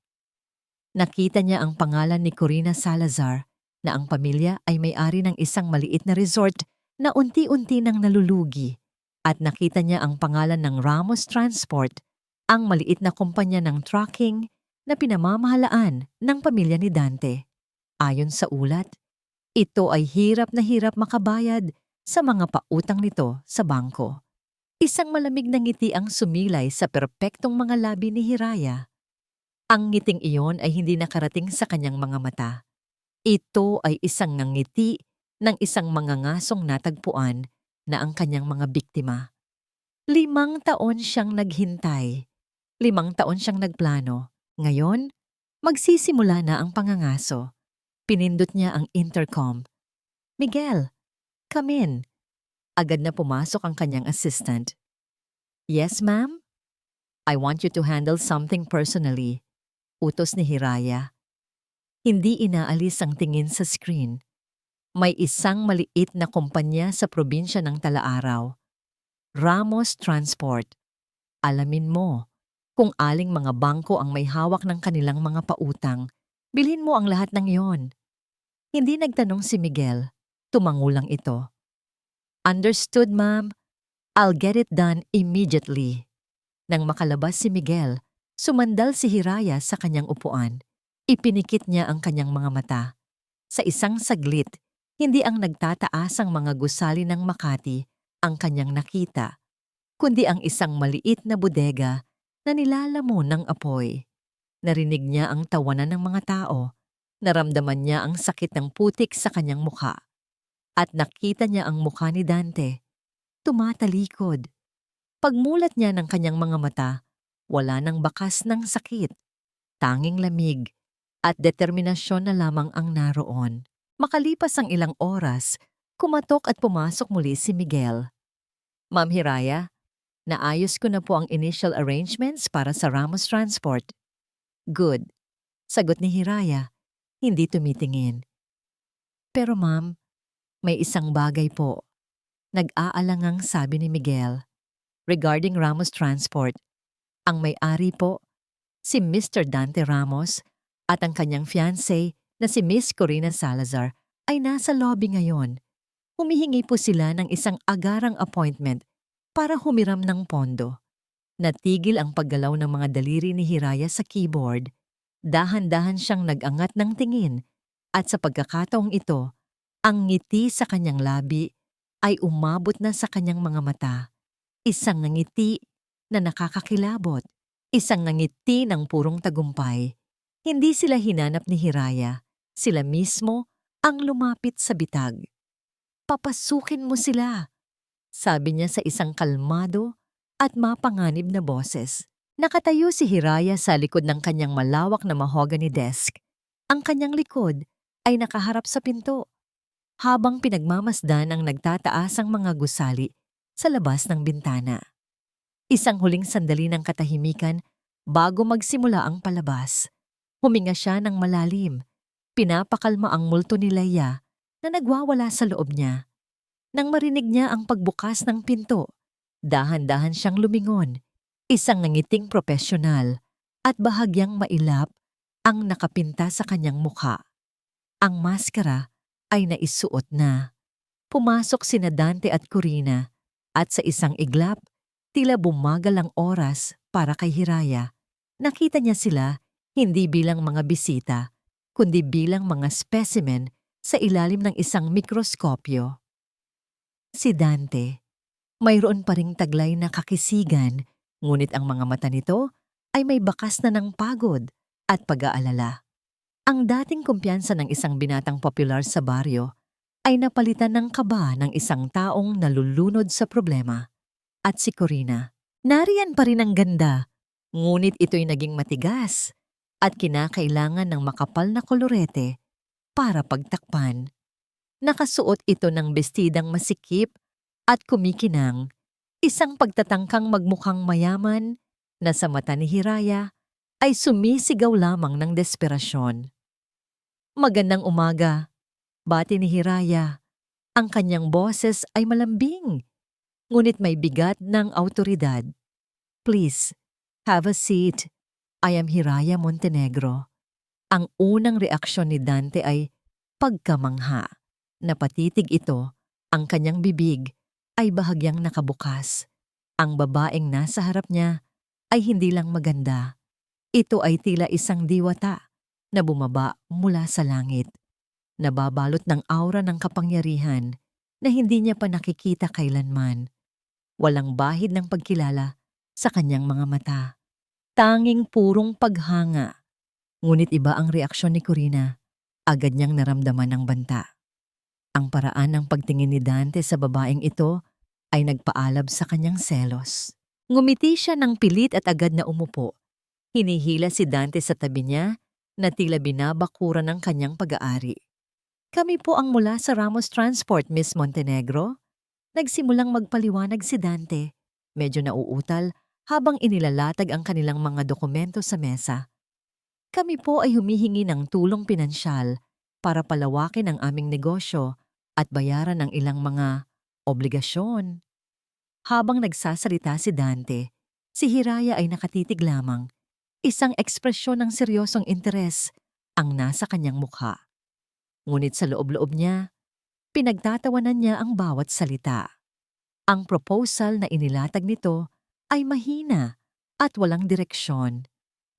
Nakita niya ang pangalan ni Corina Salazar na ang pamilya ay may-ari ng isang maliit na resort na unti-unti nang nalulugi. At nakita niya ang pangalan ng Ramos Transport, ang maliit na kumpanya ng trucking na pinamamahalaan ng pamilya ni Dante. Ayon sa ulat, ito ay hirap na hirap makabayad sa mga pautang nito sa bangko. Isang malamig na ngiti ang sumilay sa perpektong mga labi ni Hiraya. Ang ngiting iyon ay hindi nakarating sa kanyang mga mata. Ito ay isang ngiti ng isang mangangasong natagpuan na ang kanyang mga biktima. 5 taon siyang naghintay. 5 taon siyang nagplano. Ngayon, magsisimula na ang pangangaso. Pinindot niya ang intercom. Miguel, come in. Agad na pumasok ang kanyang assistant. Yes, ma'am? I want you to handle something personally. Utos ni Hiraya. Hindi inaalis ang tingin sa screen. May isang maliit na kumpanya sa probinsya ng Talaaraw. Ramos Transport. Alamin mo, kung aling mga bangko ang may hawak ng kanilang mga pautang, bilhin mo ang lahat ng iyon. Hindi nagtanong si Miguel. Tumangulang ito. Understood, ma'am. I'll get it done immediately. Nang makalabas si Miguel, sumandal si Hiraya sa kanyang upuan. Ipinikit niya ang kanyang mga mata. Sa isang saglit, hindi ang nagtataas ang mga gusali ng Makati ang kanyang nakita, kundi ang isang maliit na bodega na nilalamon ng apoy. Narinig niya ang tawanan ng mga tao, naramdaman niya ang sakit ng putik sa kanyang mukha, at nakita niya ang mukha ni Dante. Tumatalikod. Pagmulat niya ng kanyang mga mata, wala nang bakas ng sakit. Tanging lamig at determinasyon na lamang ang naroon. Makalipas ang ilang oras, kumatok at pumasok muli si Miguel. Ma'am Hiraya, naayos ko na po ang initial arrangements para sa Ramos Transport. Good. Sagot ni Hiraya, hindi tumitingin. Pero ma'am, may isang bagay po. Nag-aalangang sabi ni Miguel. Regarding Ramos Transport, ang may-ari po, si Mr. Dante Ramos at ang kanyang fiancé na si Miss Corina Salazar ay nasa lobby ngayon. Humihingi po sila ng isang agarang appointment para humiram ng pondo. Natigil ang paggalaw ng mga daliri ni Hiraya sa keyboard. Dahan-dahan siyang nag-angat ng tingin at sa pagkakataong ito, ang ngiti sa kanyang labi ay umabot na sa kanyang mga mata. Isang ngiti na nakakakilabot. Isang ngiti ng purong tagumpay. Hindi sila hinanap ni Hiraya. Sila mismo ang lumapit sa bitag. Papasukin mo sila, sabi niya sa isang kalmado at mapanganib na boses. Nakatayo si Hiraya sa likod ng kanyang malawak na mahogany desk. Ang kanyang likod ay nakaharap sa pinto, habang pinagmamasdan ang nagtataas ang mga gusali sa labas ng bintana. Isang huling sandali ng katahimikan bago magsimula ang palabas. Huminga siya ng malalim. Pinapakalma ang multo ni Leia na nagwawala sa loob niya. Nang marinig niya ang pagbukas ng pinto, dahan-dahan siyang lumingon, isang nangiting propesyonal at bahagyang mailap ang nakapinta sa kanyang mukha. Ang maskara ay naisuot na. Pumasok sina Dante at Corina at sa isang iglap, tila bumagal ang oras para kay Hiraya. Nakita niya sila hindi bilang mga bisita, kundi bilang mga specimen sa ilalim ng isang mikroskopyo. Si Dante, mayroon pa ring taglay na kakisigan, ngunit ang mga mata nito ay may bakas na ng pagod at pag-aalala. Ang dating kumpiyansa ng isang binatang popular sa baryo ay napalitan ng kaba ng isang taong nalulunod sa problema. At si Corina, nariyan pa rin ang ganda, ngunit ito'y naging matigas at kinakailangan ng makapal na kolorete para pagtakpan. Nakasuot ito ng bestidang masikip at kumikinang, isang pagtatangkang magmukhang mayaman na sa mata ni Hiraya ay sumisigaw lamang ng desperasyon. Magandang umaga, bati ni Hiraya. Ang kanyang boses ay malambing, ngunit may bigat ng autoridad. Please, have a seat. I am Hiraya Montenegro. Ang unang reaksyon ni Dante ay pagkamangha. Napatitig ito, ang kanyang bibig ay bahagyang nakabukas. Ang babaeng nasa harap niya ay hindi lang maganda. Ito ay tila isang diwata na bumaba mula sa langit. Nababalot ng aura ng kapangyarihan na hindi niya pa nakikita kailanman. Walang bahid ng pagkilala sa kanyang mga mata. Tanging purong paghanga. Ngunit iba ang reaksyon ni Corina. Agad niyang naramdaman ng banta. Ang paraan ng pagtingin ni Dante sa babaeng ito ay nagpaalab sa kanyang selos. Ngumiti siya ng pilit at agad na umupo. Hinihila si Dante sa tabi niya na tila binabakura ng kanyang pag-aari. Kami po ang mula sa Ramos Transport, Miss Montenegro. Nagsimulang magpaliwanag si Dante. Medyo nauutal habang inilalatag ang kanilang mga dokumento sa mesa. Kami po ay humihingi ng tulong pinansyal para palawakin ang aming negosyo at bayaran ang ilang mga obligasyon. Habang nagsasalita si Dante, si Hiraya ay nakatitig lamang. Isang ekspresyon ng seryosong interes ang nasa kanyang mukha. Ngunit sa loob-loob niya, pinagtatawanan niya ang bawat salita. Ang proposal na inilatag nito ay mahina at walang direksyon.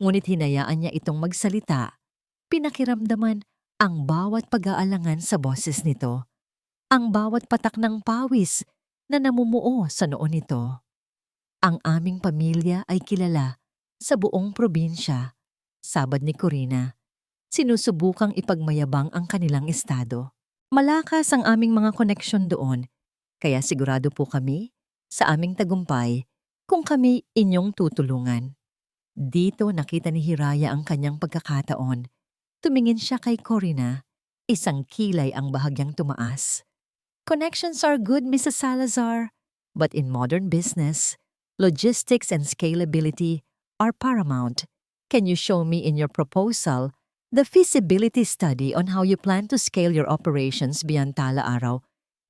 Ngunit hinayaan niya itong magsalita. Pinakiramdaman ang bawat pag-aalangan sa boses nito. Ang bawat patak ng pawis na namumuo sa noo nito. Ang aming pamilya ay kilala sa buong probinsya, sabad ni Corina. Sinusubukang ipagmayabang ang kanilang estado. Malakas ang aming mga koneksyon doon, kaya sigurado po kami sa aming tagumpay kung kami inyong tutulungan. Dito nakita ni Hiraya ang kanyang pagkakataon. Tumingin siya kay Corina, isang kilay ang bahagyang tumaas. Connections are good, Mrs. Salazar, but in modern business, logistics and scalability are paramount. Can you show me in your proposal the feasibility study on how you plan to scale your operations beyond Tala Araw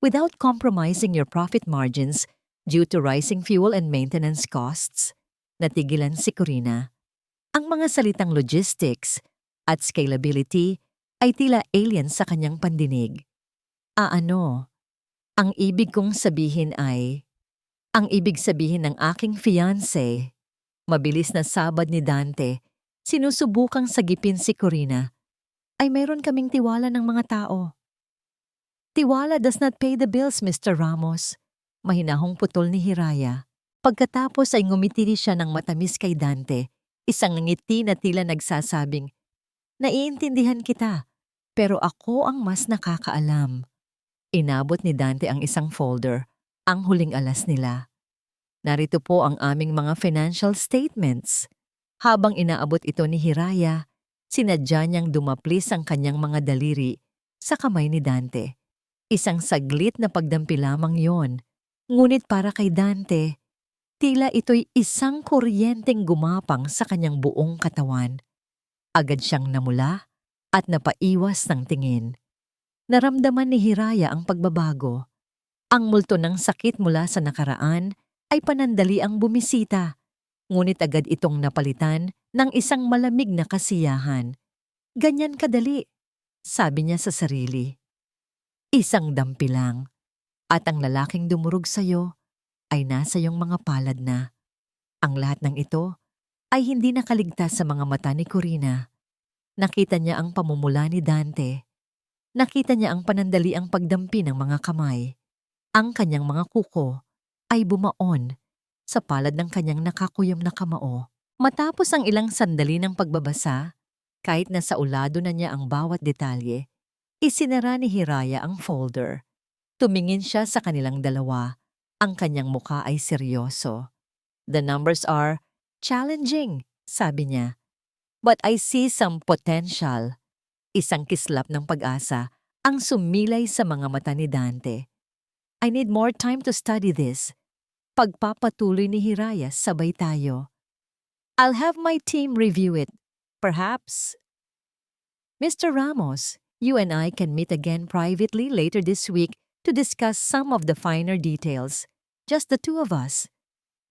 without compromising your profit margins due to rising fuel and maintenance costs? Natigilan si Corina. Ang mga salitang logistics at scalability ay tila alien sa kanyang pandinig. Ang ibig kong sabihin ay, ang ibig sabihin ng aking fiancé. Mabilis na sabad ni Dante, sinusubukang sagipin si Corina, ay mayroon kaming tiwala ng mga tao. Tiwala does not pay the bills, Mr. Ramos. Mahinahong putol ni Hiraya. Pagkatapos ay ngumiti siya ng matamis kay Dante, isang ngiti na tila nagsasabing, naiintindihan kita, pero ako ang mas nakakaalam. Inabot ni Dante ang isang folder, ang huling alas nila. Narito po ang aming mga financial statements. Habang inaabot ito ni Hiraya, sinadya niyang dumaplis ang kanyang mga daliri sa kamay ni Dante. Isang saglit na pagdampi lamang yon. Ngunit para kay Dante, tila ito'y isang kuryenteng gumapang sa kanyang buong katawan. Agad siyang namula at napaiwas ng tingin. Naramdaman ni Hiraya ang pagbabago. Ang multo ng sakit mula sa nakaraan ay panandali ang bumisita, ngunit agad itong napalitan ng isang malamig na kasiyahan. Ganyan kadali, sabi niya sa sarili. Isang dampi lang, at ang lalaking dumurog sa'yo ay nasa iyong mga palad na. Ang lahat ng ito ay hindi nakaligtas sa mga mata ni Corina. Nakita niya ang pamumula ni Dante. Nakita niya ang panandaliang pagdampi ng mga kamay. Ang kanyang mga kuko ay bumaon sa palad ng kanyang nakakuyom na kamao. Matapos ang ilang sandali ng pagbabasa, kahit nasa ulado na niya ang bawat detalye, isinara ni Hiraya ang folder. Tumingin siya sa kanilang dalawa. Ang kanyang muka ay seryoso. The numbers are challenging, sabi niya. But I see some potential. Isang kislap ng pag-asa ang sumilay sa mga mata ni Dante. I need more time to study this. Pagpapatuloy ni Hiraya, sabay tayo. I'll have my team review it. Perhaps. Mr. Ramos, you and I can meet again privately later this week to discuss some of the finer details. Just the two of us.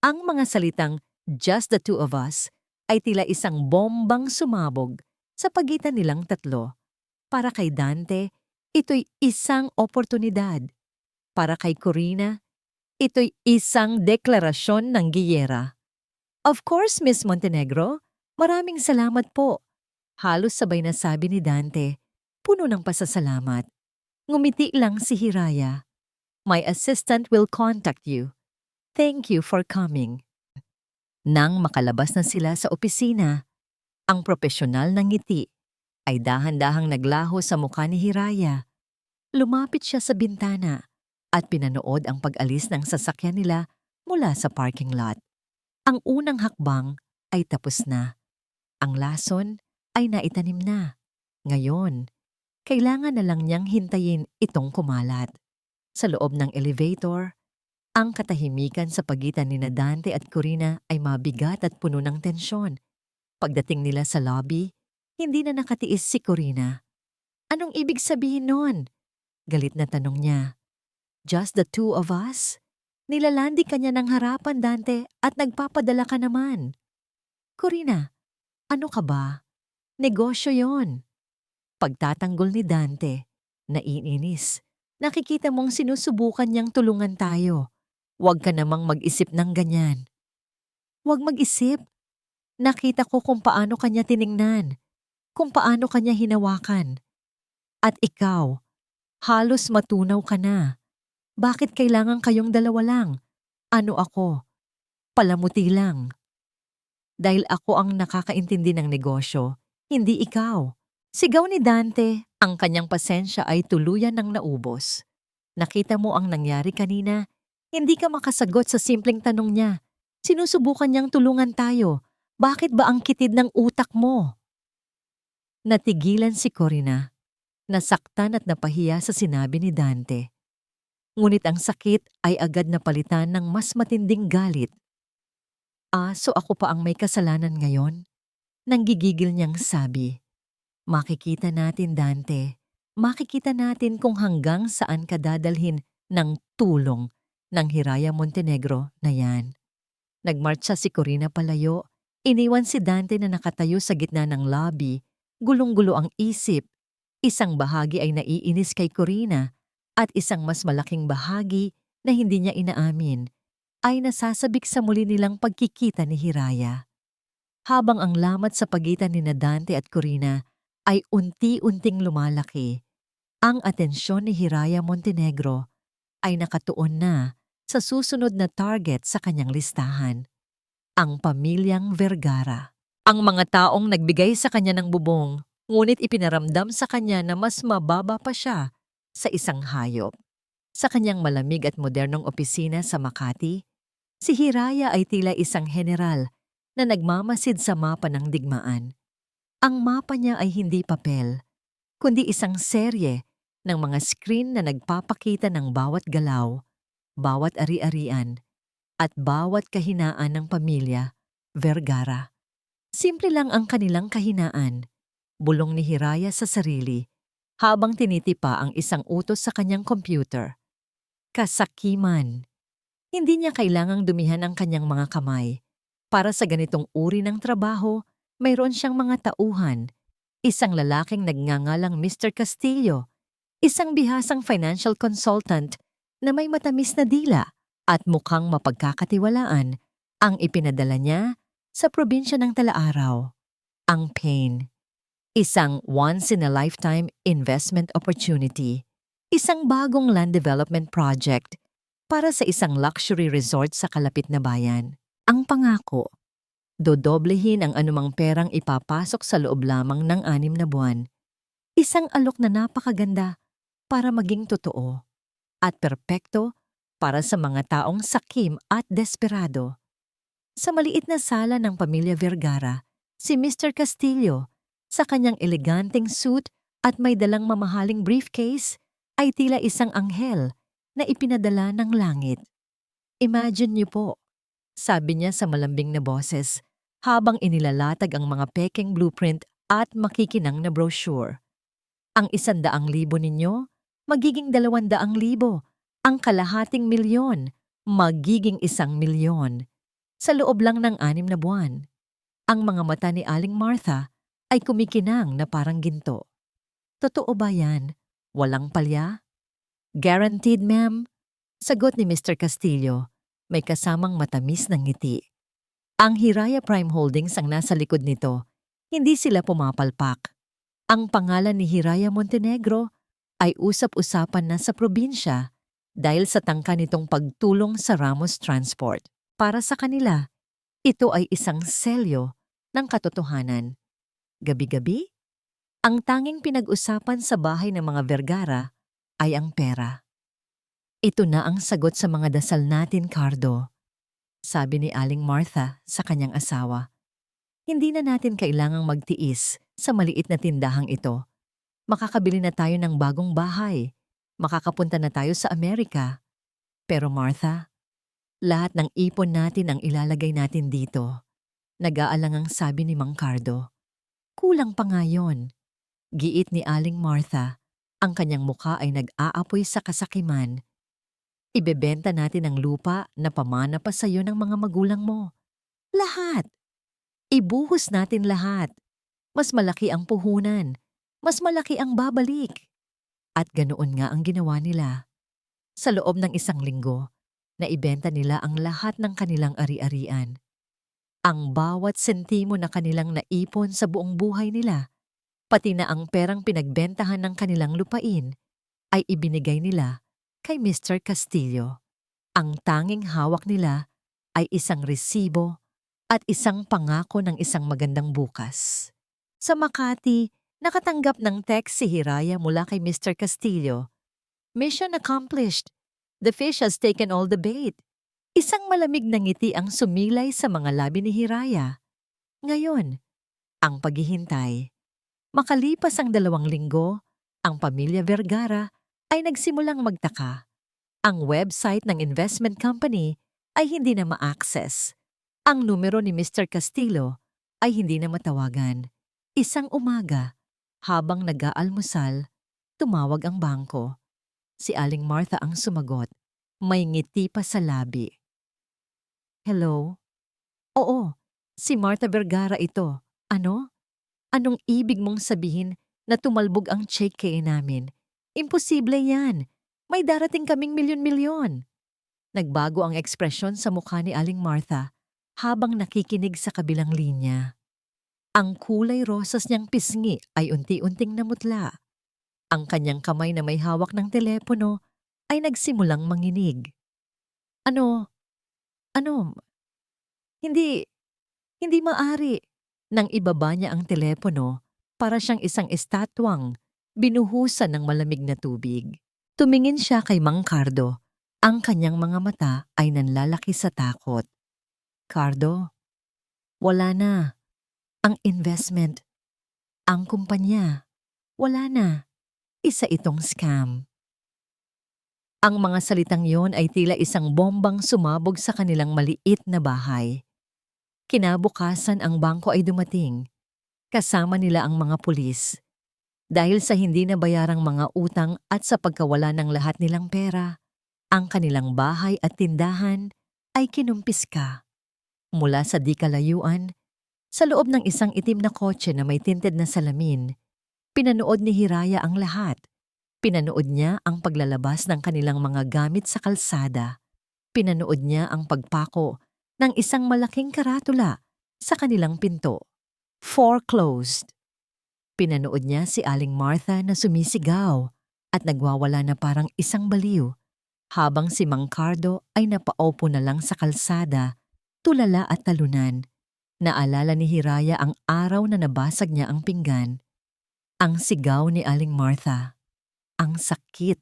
Ang mga salitang just the two of us ay tila isang bombang sumabog sa pagitan nilang tatlo. Para kay Dante, ito'y isang oportunidad. Para kay Corina, ito'y isang deklarasyon ng giyera. Of course, Miss Montenegro, maraming salamat po. Halos sabay na sabi ni Dante, puno ng pasasalamat. Ngumiti lang si Hiraya. My assistant will contact you. Thank you for coming. Nang makalabas na sila sa opisina, ang propesyonal na ngiti ay dahan-dahang naglaho sa mukha ni Hiraya. Lumapit siya sa bintana at pinanood ang pag-alis ng sasakyan nila mula sa parking lot. Ang unang hakbang ay tapos na. Ang lason ay naitanim na. Ngayon, kailangan na lang niyang hintayin itong kumalat. Sa loob ng elevator, ang katahimikan sa pagitan ni Dante at Corina ay mabigat at puno ng tensyon. Pagdating nila sa lobby, hindi na nakatiis si Corina. Anong ibig sabihin nun? Galit na tanong niya. Just the two of us? Nilalandi ka niya ng harapan, Dante, at nagpapadala ka naman. Corina, ano ka ba? Negosyo yon. Pagtatanggol ni Dante, naiinis. Nakikita mong sinusubukan niyang tulungan tayo. Huwag ka namang mag-isip ng ganyan. Huwag mag-isip. Nakita ko kung paano kanya tiningnan, kung paano kanya hinawakan. At ikaw, halos matunaw ka na. Bakit kailangan kayong dalawa lang? Ano ako? Palamuti lang. Dahil ako ang nakakaintindi ng negosyo, hindi ikaw. Sigaw ni Dante, ang kanyang pasensya ay tuluyan ng naubos. Nakita mo ang nangyari kanina? Hindi ka makasagot sa simpleng tanong niya. Sinusubukan niyang tulungan tayo. Bakit ba ang kitid ng utak mo? Natigilan si Corina. Nasaktan at napahiya sa sinabi ni Dante. Ngunit ang sakit ay agad napalitan ng mas matinding galit. So ako pa ang may kasalanan ngayon? Nanggigigil niyang sabi. Makikita natin, Dante. Makikita natin kung hanggang saan ka dadalhin ng tulong ng Hiraya Montenegro na yan. Nagmarcha si Corina palayo. Iniwan si Dante na nakatayo sa gitna ng lobby. Gulong-gulo ang isip. Isang bahagi ay naiinis kay Corina at isang mas malaking bahagi na hindi niya inaamin ay nasasabik sa muli nilang pagkikita ni Hiraya. Habang ang lamat sa pagitan ni Dante at Corina ay unti-unting lumalaki, ang atensyon ni Hiraya Montenegro ay nakatuon na sa susunod na target sa kanyang listahan, ang pamilyang Vergara. Ang mga taong nagbigay sa kanya ng bubong, ngunit ipinaramdam sa kanya na mas mababa pa siya sa isang hayop. Sa kanyang malamig at modernong opisina sa Makati, si Hiraya ay tila isang general na nagmamasid sa mapa ng digmaan. Ang mapa niya ay hindi papel, kundi isang serye ng mga screen na nagpapakita ng bawat galaw, bawat ari-arian, at bawat kahinaan ng pamilya Vergara. Simple lang ang kanilang kahinaan, bulong ni Hiraya sa sarili habang tinitipa ang isang utos sa kanyang computer. Kasakiman. Hindi niya kailangang dumihan ang kanyang mga kamay. Para sa ganitong uri ng trabaho, mayroon siyang mga tauhan. Isang lalaking nagngangalang Mr. Castillo, isang bihasang financial consultant na may matamis na dila at mukhang mapagkakatiwalaan ang ipinadala niya sa probinsya ng Talaaraw. Ang Pain. Isang once-in-a-lifetime investment opportunity. Isang bagong land development project para sa isang luxury resort sa kalapit na bayan. Ang pangako, dodoblehin ang anumang perang ipapasok sa loob lamang ng 6 na buwan. Isang alok na napakaganda para maging totoo at perpekto para sa mga taong sakim at desperado. Sa maliit na sala ng pamilya Vergara, si Mr. Castillo, sa kanyang eleganteng suit at may dalang mamahaling briefcase, ay tila isang anghel na ipinadala ng langit. Imagine niyo po, sabi niya sa malambing na boses, habang inilalatag ang mga pekeng blueprint at makikinang na brochure. Ang 100,000 ninyo, magiging 200,000. Ang kalahating milyon, magiging 1,000,000. Sa loob lang ng 6 na buwan. Ang mga mata ni Aling Martha ay kumikinang na parang ginto. Totoo ba yan? Walang palya? Guaranteed, ma'am. Sagot ni Mr. Castillo, may kasamang matamis na ngiti. Ang Hiraya Prime Holdings ang nasa likod nito. Hindi sila pumapalpak. Ang pangalan ni Hiraya Montenegro ay usap-usapan na sa probinsya dahil sa tangka nitong pagtulong sa Ramos Transport. Para sa kanila, ito ay isang selyo ng katotohanan. Gabi-gabi, ang tanging pinag-usapan sa bahay ng mga Vergara ay ang pera. Ito na ang sagot sa mga dasal natin, Cardo, sabi ni Aling Martha sa kanyang asawa. Hindi na natin kailangang magtiis sa maliit na tindahang ito. Makakabili na tayo ng bagong bahay. Makakapunta na tayo sa Amerika. Pero Martha, lahat ng ipon natin ang ilalagay natin dito. Nag-aalangang sabi ni Mang Cardo. Kulang pa nga yun. Giit ni Aling Martha, ang kanyang mukha ay nag-aapoy sa kasakiman. Ibebenta natin ang lupa na pamana pa sa iyo ng mga magulang mo. Lahat. Ibuhos natin lahat. Mas malaki ang puhunan. Mas malaki ang babalik. At ganoon nga ang ginawa nila. Sa loob ng 1 linggo, naibenta nila ang lahat ng kanilang ari-arian. Ang bawat sentimo na kanilang naipon sa buong buhay nila, pati na ang perang pinagbentahan ng kanilang lupain, ay ibinigay nila kay Mr. Castillo. Ang tanging hawak nila ay isang resibo at isang pangako ng isang magandang bukas. Sa Makati, nakatanggap ng text si Hiraya mula kay Mr. Castillo. Mission accomplished. The fish has taken all the bait. Isang malamig na ngiti ang sumilay sa mga labi ni Hiraya. Ngayon, ang paghihintay. Makalipas ang 2 linggo, ang pamilya Vergara ay nagsimulang magtaka. Ang website ng investment company ay hindi na ma-access. Ang numero ni Mr. Castillo ay hindi na matawagan. Isang umaga, habang nag-aalmusal, tumawag ang bangko. Si Aling Martha ang sumagot. May ngiti pa sa labi. Hello? Oo, si Martha Vergara ito. Ano? Anong ibig mong sabihin na tumalbog ang cheque namin? Imposible yan. May darating kaming milyon-milyon. Nagbago ang ekspresyon sa mukha ni Aling Martha habang nakikinig sa kabilang linya. Ang kulay rosas niyang pisngi ay unti-unting namutla. Ang kanyang kamay na may hawak ng telepono ay nagsimulang manginig. Ano? Hindi maari. Nang ibaba niya ang telepono, para siyang isang estatwang binuhusan ng malamig na tubig. Tumingin siya kay Mang Cardo. Ang kanyang mga mata ay nanlalaki sa takot. Cardo, wala na. Ang investment, ang kumpanya, wala na. Isa itong scam. Ang mga salitang yon ay tila isang bombang sumabog sa kanilang maliit na bahay. Kinabukasan ang bangko ay dumating. Kasama nila ang mga pulis. Dahil sa hindi nabayarang mga utang at sa pagkawala ng lahat nilang pera, ang kanilang bahay at tindahan ay kinumpiska. Mula sa di kalayuan, sa loob ng isang itim na kotse na may tinted na salamin, pinanood ni Hiraya ang lahat. Pinanood niya ang paglalabas ng kanilang mga gamit sa kalsada. Pinanood niya ang pagpako ng isang malaking karatula sa kanilang pinto. Foreclosed. Pinanood niya si Aling Martha na sumisigaw at nagwawala na parang isang baliw, habang si Mang Cardo ay napaupo na lang sa kalsada, tulala at talunan. Naalala ni Hiraya ang araw na nabasag niya ang pinggan. Ang sigaw ni Aling Martha. Ang sakit.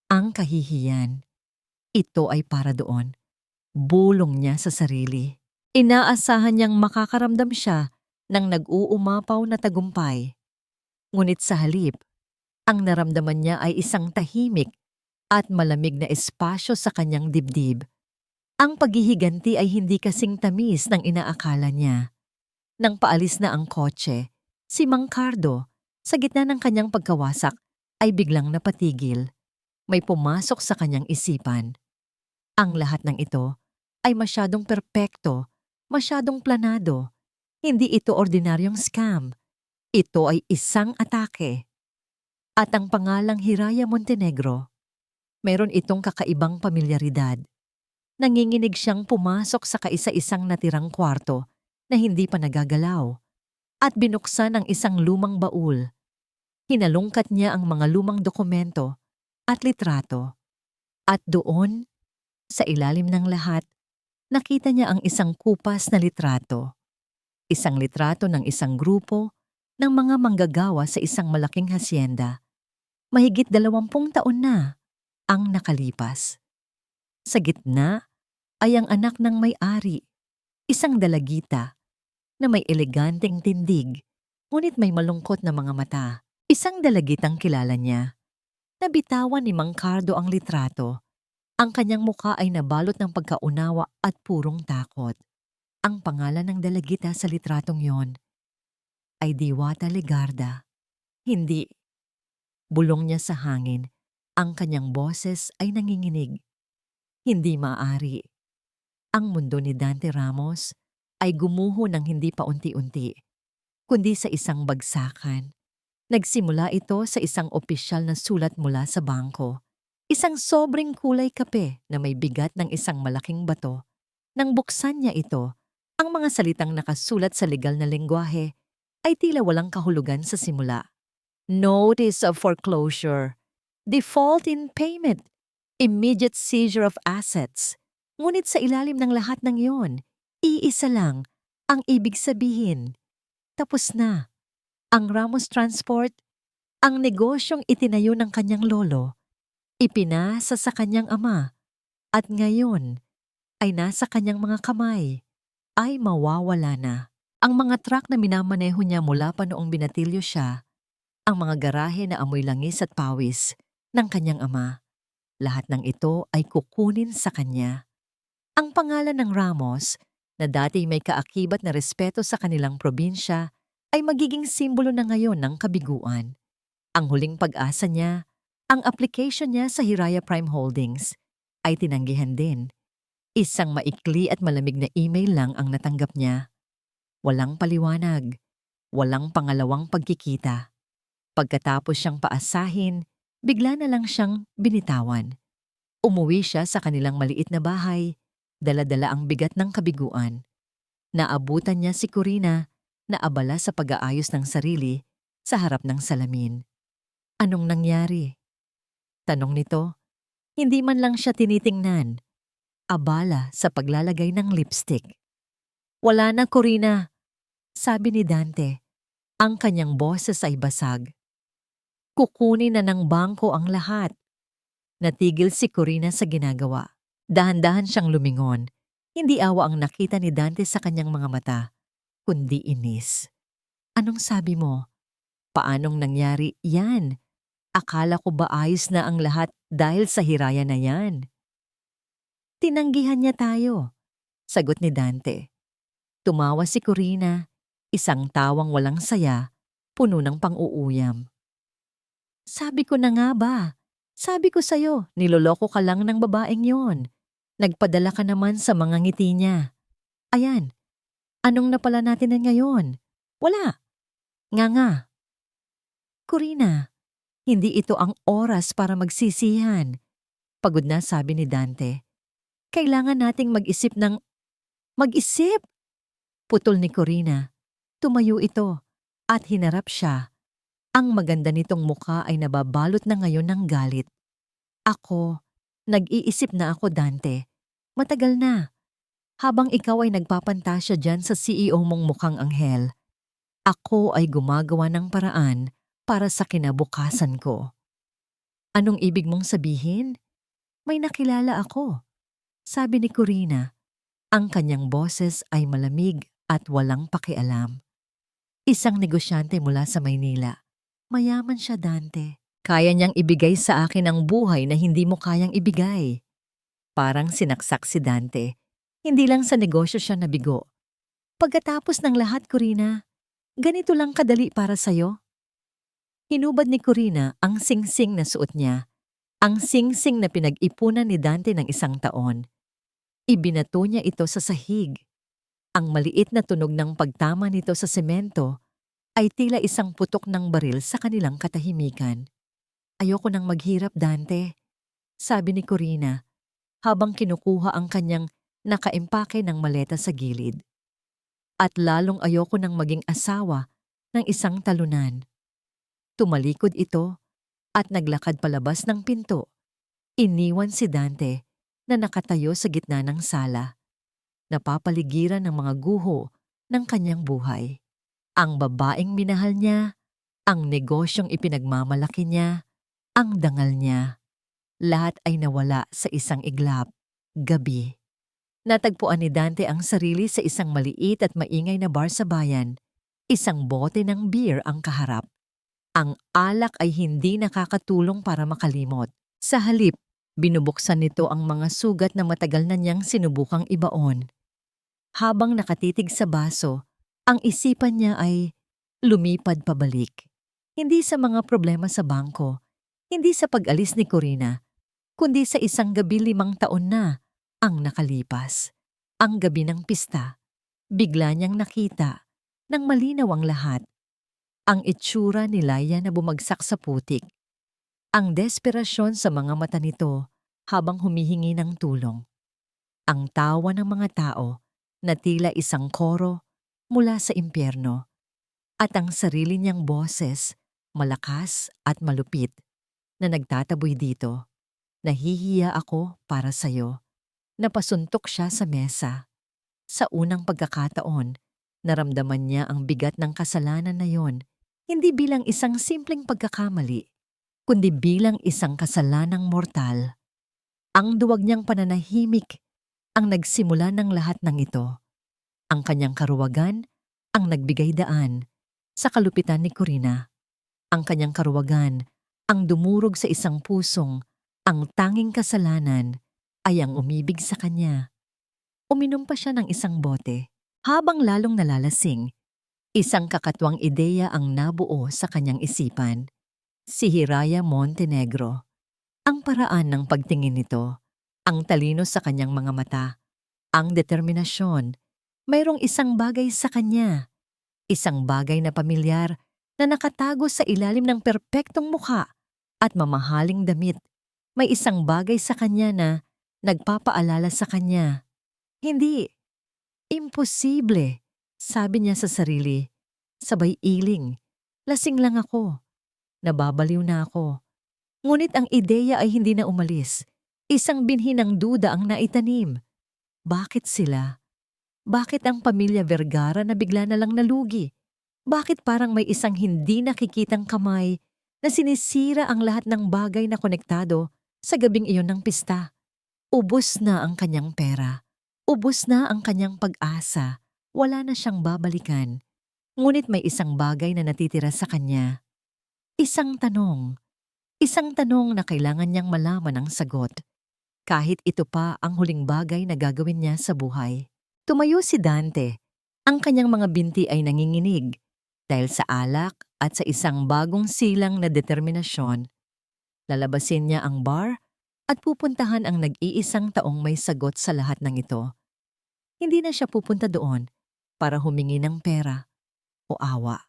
Ang kahihiyan. Ito ay para doon. Bulong niya sa sarili. Inaasahan niyang makakaramdam siya ng nag-uumapaw na tagumpay. Ngunit sa halip, ang naramdaman niya ay isang tahimik at malamig na espasyo sa kanyang dibdib. Ang paghihiganti ay hindi kasing tamis ng inaakala niya. Nang paalis na ang kotse, si Mang Cardo, sa gitna ng kanyang pagkawasak, ay biglang napatigil. May pumasok sa kanyang isipan. Ang lahat ng ito ay masyadong perpekto, masyadong planado. Hindi ito ordinaryong scam. Ito ay isang atake. At ang pangalang Hiraya Montenegro, meron itong kakaibang pamilyaridad. Nanginginig siyang pumasok sa kaisa-isang natirang kwarto na hindi pa nagagalaw at binuksan ang isang lumang baul. Hinalungkat niya ang mga lumang dokumento at litrato. At doon, sa ilalim ng lahat, nakita niya ang isang kupas na litrato. Isang litrato ng isang grupo ng mga manggagawa sa isang malaking hasyenda. Mahigit 20 taon na ang nakalipas. Sa gitna ay ang anak ng may-ari, isang dalagita na may eleganteng tindig, ngunit may malungkot na mga mata. Isang dalagitang kilala niya. Nabitawan ni Mang Cardo ang litrato. Ang kanyang muka ay nabalot ng pagkaunawa at purong takot. Ang pangalan ng dalagita sa litratong yon ay Diwata Legarda. Hindi. Bulong niya sa hangin. Ang kanyang boses ay nanginginig. Hindi maaari. Ang mundo ni Dante Ramos ay gumuho ng hindi pa unti-unti, kundi sa isang bagsakan. Nagsimula ito sa isang opisyal na sulat mula sa bangko. Isang sobrang kulay kape na may bigat ng isang malaking bato. Nang buksan niya ito, ang mga salitang nakasulat sa legal na lengguwahe ay tila walang kahulugan sa simula. Notice of foreclosure, default in payment, immediate seizure of assets. Ngunit sa ilalim ng lahat ng iyon, iisa lang ang ibig sabihin. Tapos na. Ang Ramos Transport, ang negosyong itinayo ng kanyang lolo, ipinasa sa kanyang ama, at ngayon ay nasa kanyang mga kamay, ay mawawala na. Ang mga truck na minamaneho niya mula pa noong binatilyo siya, ang mga garahe na amoy langis at pawis ng kanyang ama, lahat ng ito ay kukunin sa kanya. Ang pangalan ng Ramos, na dati may kaakibat na respeto sa kanilang probinsya, ay magiging simbolo na ngayon ng kabiguan. Ang huling pag-asa niya, ang application niya sa Hiraya Prime Holdings, ay tinanggihan din. Isang maikli at malamig na email lang ang natanggap niya. Walang paliwanag, walang pangalawang pagkikita. Pagkatapos siyang paasahin, bigla na lang siyang binitawan. Umuwi siya sa kanilang maliit na bahay, dala-dala ang bigat ng kabiguan. Naabutan niya si Corina na abala sa pag-aayos ng sarili sa harap ng salamin. Anong nangyari? Tanong nito. Hindi man lang siya tinitingnan. Abala sa paglalagay ng lipstick. Wala na, Corina, sabi ni Dante. Ang kanyang boses ay basag. Kukunin na ng bangko ang lahat. Natigil si Corina sa ginagawa. Dahan-dahan siyang lumingon. Hindi awa ang nakita ni Dante sa kanyang mga mata, kundi inis. Anong sabi mo? Paanong nangyari yan? Akala ko ba ayos na ang lahat dahil sa Hiraya na yan? Tinanggihan niya tayo, sagot ni Dante. Tumawa si Corina, isang tawang walang saya, puno ng pang-uuyam. Sabi ko na nga ba? Sabi ko sa'yo, niloloko ka lang ng babaeng yon. Nagpadala ka naman sa mga ngiti niya. Ayan, anong napala natin na ngayon? Wala. Nga nga. Corina, hindi ito ang oras para magsisihan. Pagod na, sabi ni Dante. Kailangan nating mag-isip ng... Mag-isip! Putol ni Corina. Tumayo ito at hinarap siya. Ang maganda nitong mukha ay nababalot na ngayon ng galit. Ako, nag-iisip na ako, Dante. Matagal na. Habang ikaw ay nagpapantasya dyan sa CEO mong mukhang anghel, ako ay gumagawa ng paraan para sa kinabukasan ko. Anong ibig mong sabihin? May nakilala ako. Sabi ni Corina. Ang kanyang boses ay malamig at walang pakialam. Isang negosyante mula sa Maynila. Mayaman siya, Dante. Kaya niyang ibigay sa akin ang buhay na hindi mo kayang ibigay. Parang sinaksak si Dante. Hindi lang sa negosyo siya nabigo. Pagkatapos ng lahat, Corina, ganito lang kadali para sa'yo? Hinubad ni Corina ang singsing na suot niya. Ang singsing na pinag-ipunan ni Dante ng 1 taon. Ibinato niya ito sa sahig. Ang maliit na tunog ng pagtama nito sa semento ay tila isang putok ng baril sa kanilang katahimikan. Ayoko nang maghirap, Dante, sabi ni Corina habang kinukuha ang kanyang nakaimpake ng maleta sa gilid. At lalong ayoko nang maging asawa ng isang talunan. Tumalikod ito at naglakad palabas ng pinto. Iniwan si Dante na nakatayo sa gitna ng sala, napapaligiran ng mga guho ng kanyang buhay. Ang babaeng minahal niya, ang negosyong ipinagmamalaki niya, ang dangal niya. Lahat ay nawala sa isang iglap, gabi. Natagpuan ni Dante ang sarili sa isang maliit at maingay na bar sa bayan. Isang bote ng beer ang kaharap. Ang alak ay hindi nakakatulong para makalimot. Sa halip, binubuksan nito ang mga sugat na matagal na niyang sinubukang ibaon. Habang nakatitig sa baso, ang isipan niya ay lumipad pabalik. Hindi sa mga problema sa bangko, hindi sa pag-alis ni Corina, kundi sa isang gabi 5 taon na ang nakalipas. Ang gabi ng pista, bigla niyang nakita nang malinaw ang lahat. Ang itsura ni Laia na bumagsak sa putik. Ang desperasyon sa mga mata nito habang humihingi ng tulong. Ang tawa ng mga tao na tila isang koro mula sa impyerno. At ang sarili niyang boses, malakas at malupit, na nagtataboy dito. Nahihiya ako para sa'yo. Napasuntok siya sa mesa. Sa unang pagkakataon, naramdaman niya ang bigat ng kasalanan na yon, hindi bilang isang simpleng pagkakamali, kundi bilang isang kasalanang mortal. Ang duwag niyang pananahimik ang nagsimula ng lahat ng ito. Ang kanyang karuwagan ang nagbigay daan sa kalupitan ni Corina. Ang kanyang karuwagan ang dumurog sa isang pusong ang tanging kasalanan ay ang umibig sa kanya. Uminom pa siya ng isang bote. Habang lalong nalalasing, isang kakatwang ideya ang nabuo sa kanyang isipan. Si Hiraya Montenegro. Ang paraan ng pagtingin nito, ang talino sa kanyang mga mata, ang determinasyon, mayroong isang bagay sa kanya. Isang bagay na pamilyar na nakatago sa ilalim ng perpektong mukha at mamahaling damit. May isang bagay sa kanya na nagpapaalala sa kanya. Hindi. Imposible, sabi niya sa sarili. Sabay iling. Lasing lang ako. Nababaliw na ako. Ngunit ang ideya ay hindi na umalis. Isang binhi ng duda ang naitanim. Bakit sila? Bakit ang pamilya Vergara na bigla na lang nalugi? Bakit parang may isang hindi nakikitang kamay na sinisira ang lahat ng bagay na konektado sa gabing iyon ng pista? Ubos na ang kanyang pera. Ubos na ang kanyang pag-asa. Wala na siyang babalikan. Ngunit may isang bagay na natitira sa kanya. Isang tanong na kailangan niyang malaman ang sagot. Kahit ito pa ang huling bagay na gagawin niya sa buhay. Tumayo si Dante. Ang kanyang mga binti ay nanginginig dahil sa alak at sa isang bagong silang na determinasyon. Lalabasin niya ang bar at pupuntahan ang nag-iisang taong may sagot sa lahat ng ito. Hindi na siya pupunta doon para humingi ng pera o awa.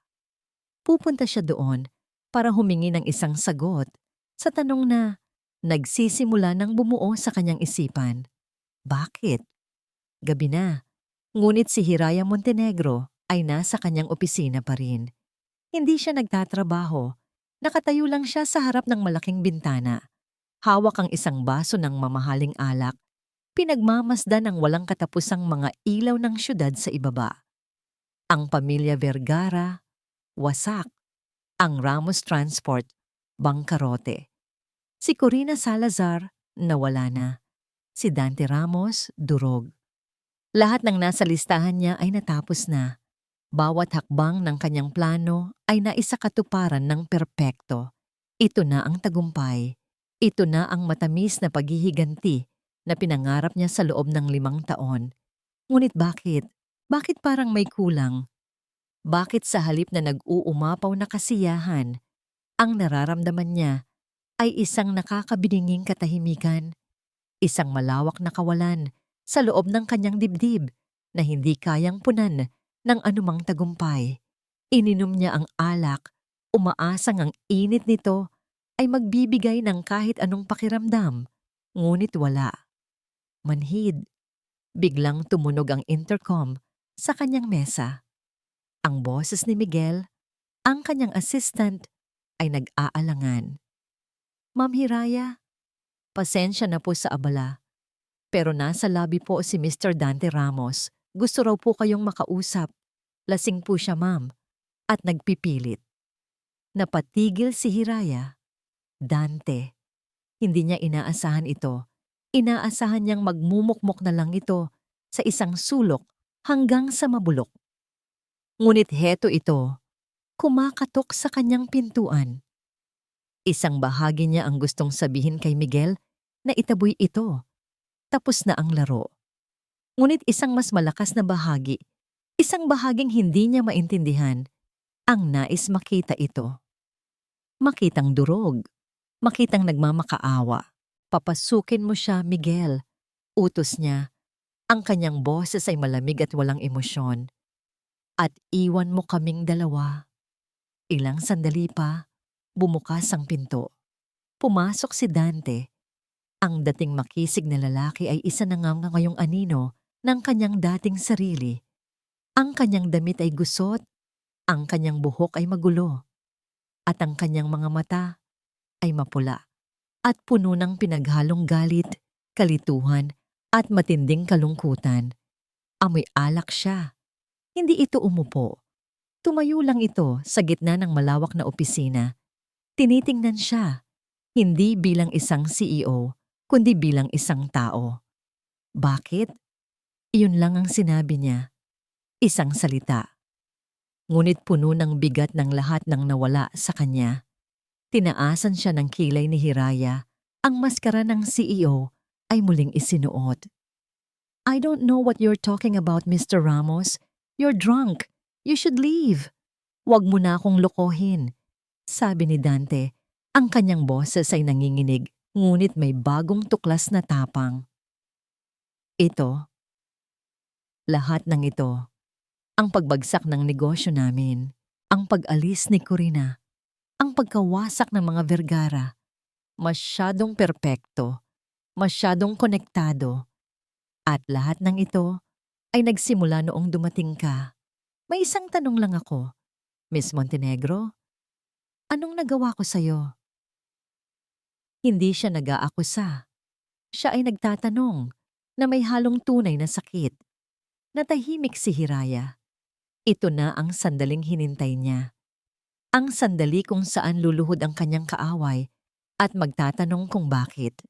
Pupunta siya doon para humingi ng isang sagot sa tanong na nagsisimula ng bumuo sa kanyang isipan. Bakit? Gabi na. Ngunit si Hiraya Montenegro ay nasa kanyang opisina pa rin. Hindi siya nagtatrabaho. Nakatayo lang siya sa harap ng malaking bintana. Hawak ang isang baso ng mamahaling alak. Pinagmamasdan ang walang katapusang mga ilaw ng syudad sa ibaba. Ang pamilya Vergara, wasak. Ang Ramos Transport, bangkarote. Si Corina Salazar, nawala na. Si Dante Ramos, durog. Lahat ng nasa listahan niya ay natapos na. Bawat hakbang ng kanyang plano ay naisakatuparan ng perpekto. Ito na ang tagumpay. Ito na ang matamis na paghihiganti na pinangarap niya sa loob ng 5 taon. Ngunit bakit? Bakit parang may kulang? Bakit sa halip na nag-uumapaw na kasiyahan, ang nararamdaman niya ay isang nakakabininging katahimikan, isang malawak na kawalan sa loob ng kanyang dibdib na hindi kayang punan ng anumang tagumpay. Ininom niya ang alak, umaasang ang init nito ay magbibigay ng kahit anong pakiramdam, ngunit wala. Manhid, biglang tumunog ang intercom sa kanyang mesa. Ang boses ni Miguel, ang kanyang assistant, ay nag-aalangan. Ma'am Hiraya, pasensya na po sa abala. Pero nasa lobby po si Mr. Dante Ramos. Gusto raw po kayong makausap. Lasing po siya, ma'am, at nagpipilit. Napatigil si Hiraya. Dante. Hindi niya inaasahan ito. Inaasahan niyang magmumukmok na lang ito sa isang sulok hanggang sa mabulok. Ngunit heto ito, kumakatok sa kanyang pintuan. Isang bahagi niya ang gustong sabihin kay Miguel na itaboy ito. Tapos na ang laro. Ngunit isang mas malakas na bahagi, isang bahaging hindi niya maintindihan, ang nais makita ito. Makitang durog, makitang nagmamakaawa. Papasukin mo siya, Miguel. Utos niya. Ang kanyang boses ay malamig at walang emosyon. At iwan mo kaming dalawa. Ilang sandali pa, bumukas ang pinto. Pumasok si Dante. Ang dating makisig na lalaki ay isa na nga ngayong anino ng kanyang dating sarili. Ang kanyang damit ay gusot, ang kanyang buhok ay magulo, at ang kanyang mga mata ay mapula at puno ng pinaghalong galit, kalituhan, at matinding kalungkutan. Amoy alak siya. Hindi ito umupo. Tumayo lang ito sa gitna ng malawak na opisina. Tinitingnan siya, hindi bilang isang CEO, kundi bilang isang tao. Bakit? Iyon lang ang sinabi niya. Isang salita. Ngunit puno ng bigat ng lahat ng nawala sa kanya. Tinaasan siya ng kilay ni Hiraya. Ang maskara ng CEO ay muling isinuot. I don't know what you're talking about, Mr. Ramos. You're drunk. You should leave. Huwag mo na akong lokohin. Sabi ni Dante, ang kanyang boses ay nanginginig, ngunit may bagong tuklas na tapang. Ito, lahat ng ito, ang pagbagsak ng negosyo namin, ang pag-alis ni Corina, ang pagkawasak ng mga Vergara, masyadong perpekto, masyadong konektado, at lahat ng ito ay nagsimula noong dumating ka. May isang tanong lang ako, Miss Montenegro, anong nagawa ko sa'yo? Hindi siya nag-aakusa. Siya ay nagtatanong na may halong tunay na sakit. Natahimik si Hiraya. Ito na ang sandaling hinintay niya. Ang sandali kung saan luluhod ang kanyang kaaway at magtatanong kung bakit.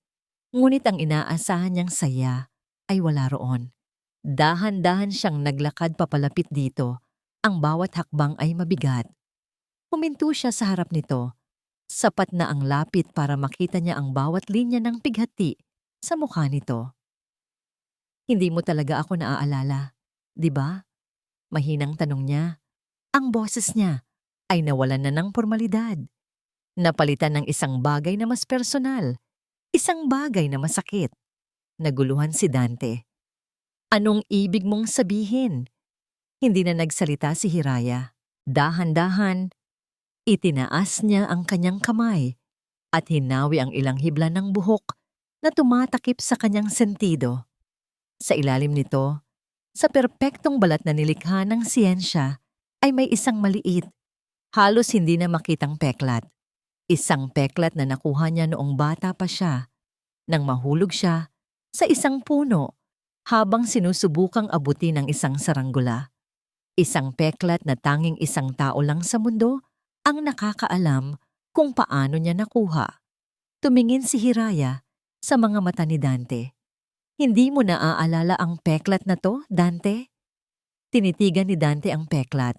Ngunit ang inaasahan niyang saya ay wala roon. Dahan-dahan siyang naglakad papalapit dito. Ang bawat hakbang ay mabigat. Huminto siya sa harap nito. Sapat na ang lapit para makita niya ang bawat linya ng pighati sa mukha nito. Hindi mo talaga ako naaalala, di ba? Mahinang tanong niya. Ang boses niya ay nawalan na ng formalidad. Napalitan ng isang bagay na mas personal. Isang bagay na masakit. Naguluhan si Dante. Anong ibig mong sabihin? Hindi na nagsalita si Hiraya. Dahan-dahan, itinaas niya ang kanyang kamay at hinawi ang ilang hibla ng buhok na tumatakip sa kanyang sentido. Sa ilalim nito, sa perpektong balat na nilikha ng siyensya, ay may isang maliit, halos hindi na makitang peklat. Isang peklat na nakuha niya noong bata pa siya, nang mahulog siya sa isang puno habang sinusubukang abutin ng isang saranggula. Isang peklat na tanging isang tao lang sa mundo ang nakakaalam kung paano niya nakuha. Tumingin si Hiraya sa mga mata ni Dante. Hindi mo naaalala ang peklat na to, Dante? Tinitigan ni Dante ang peklat.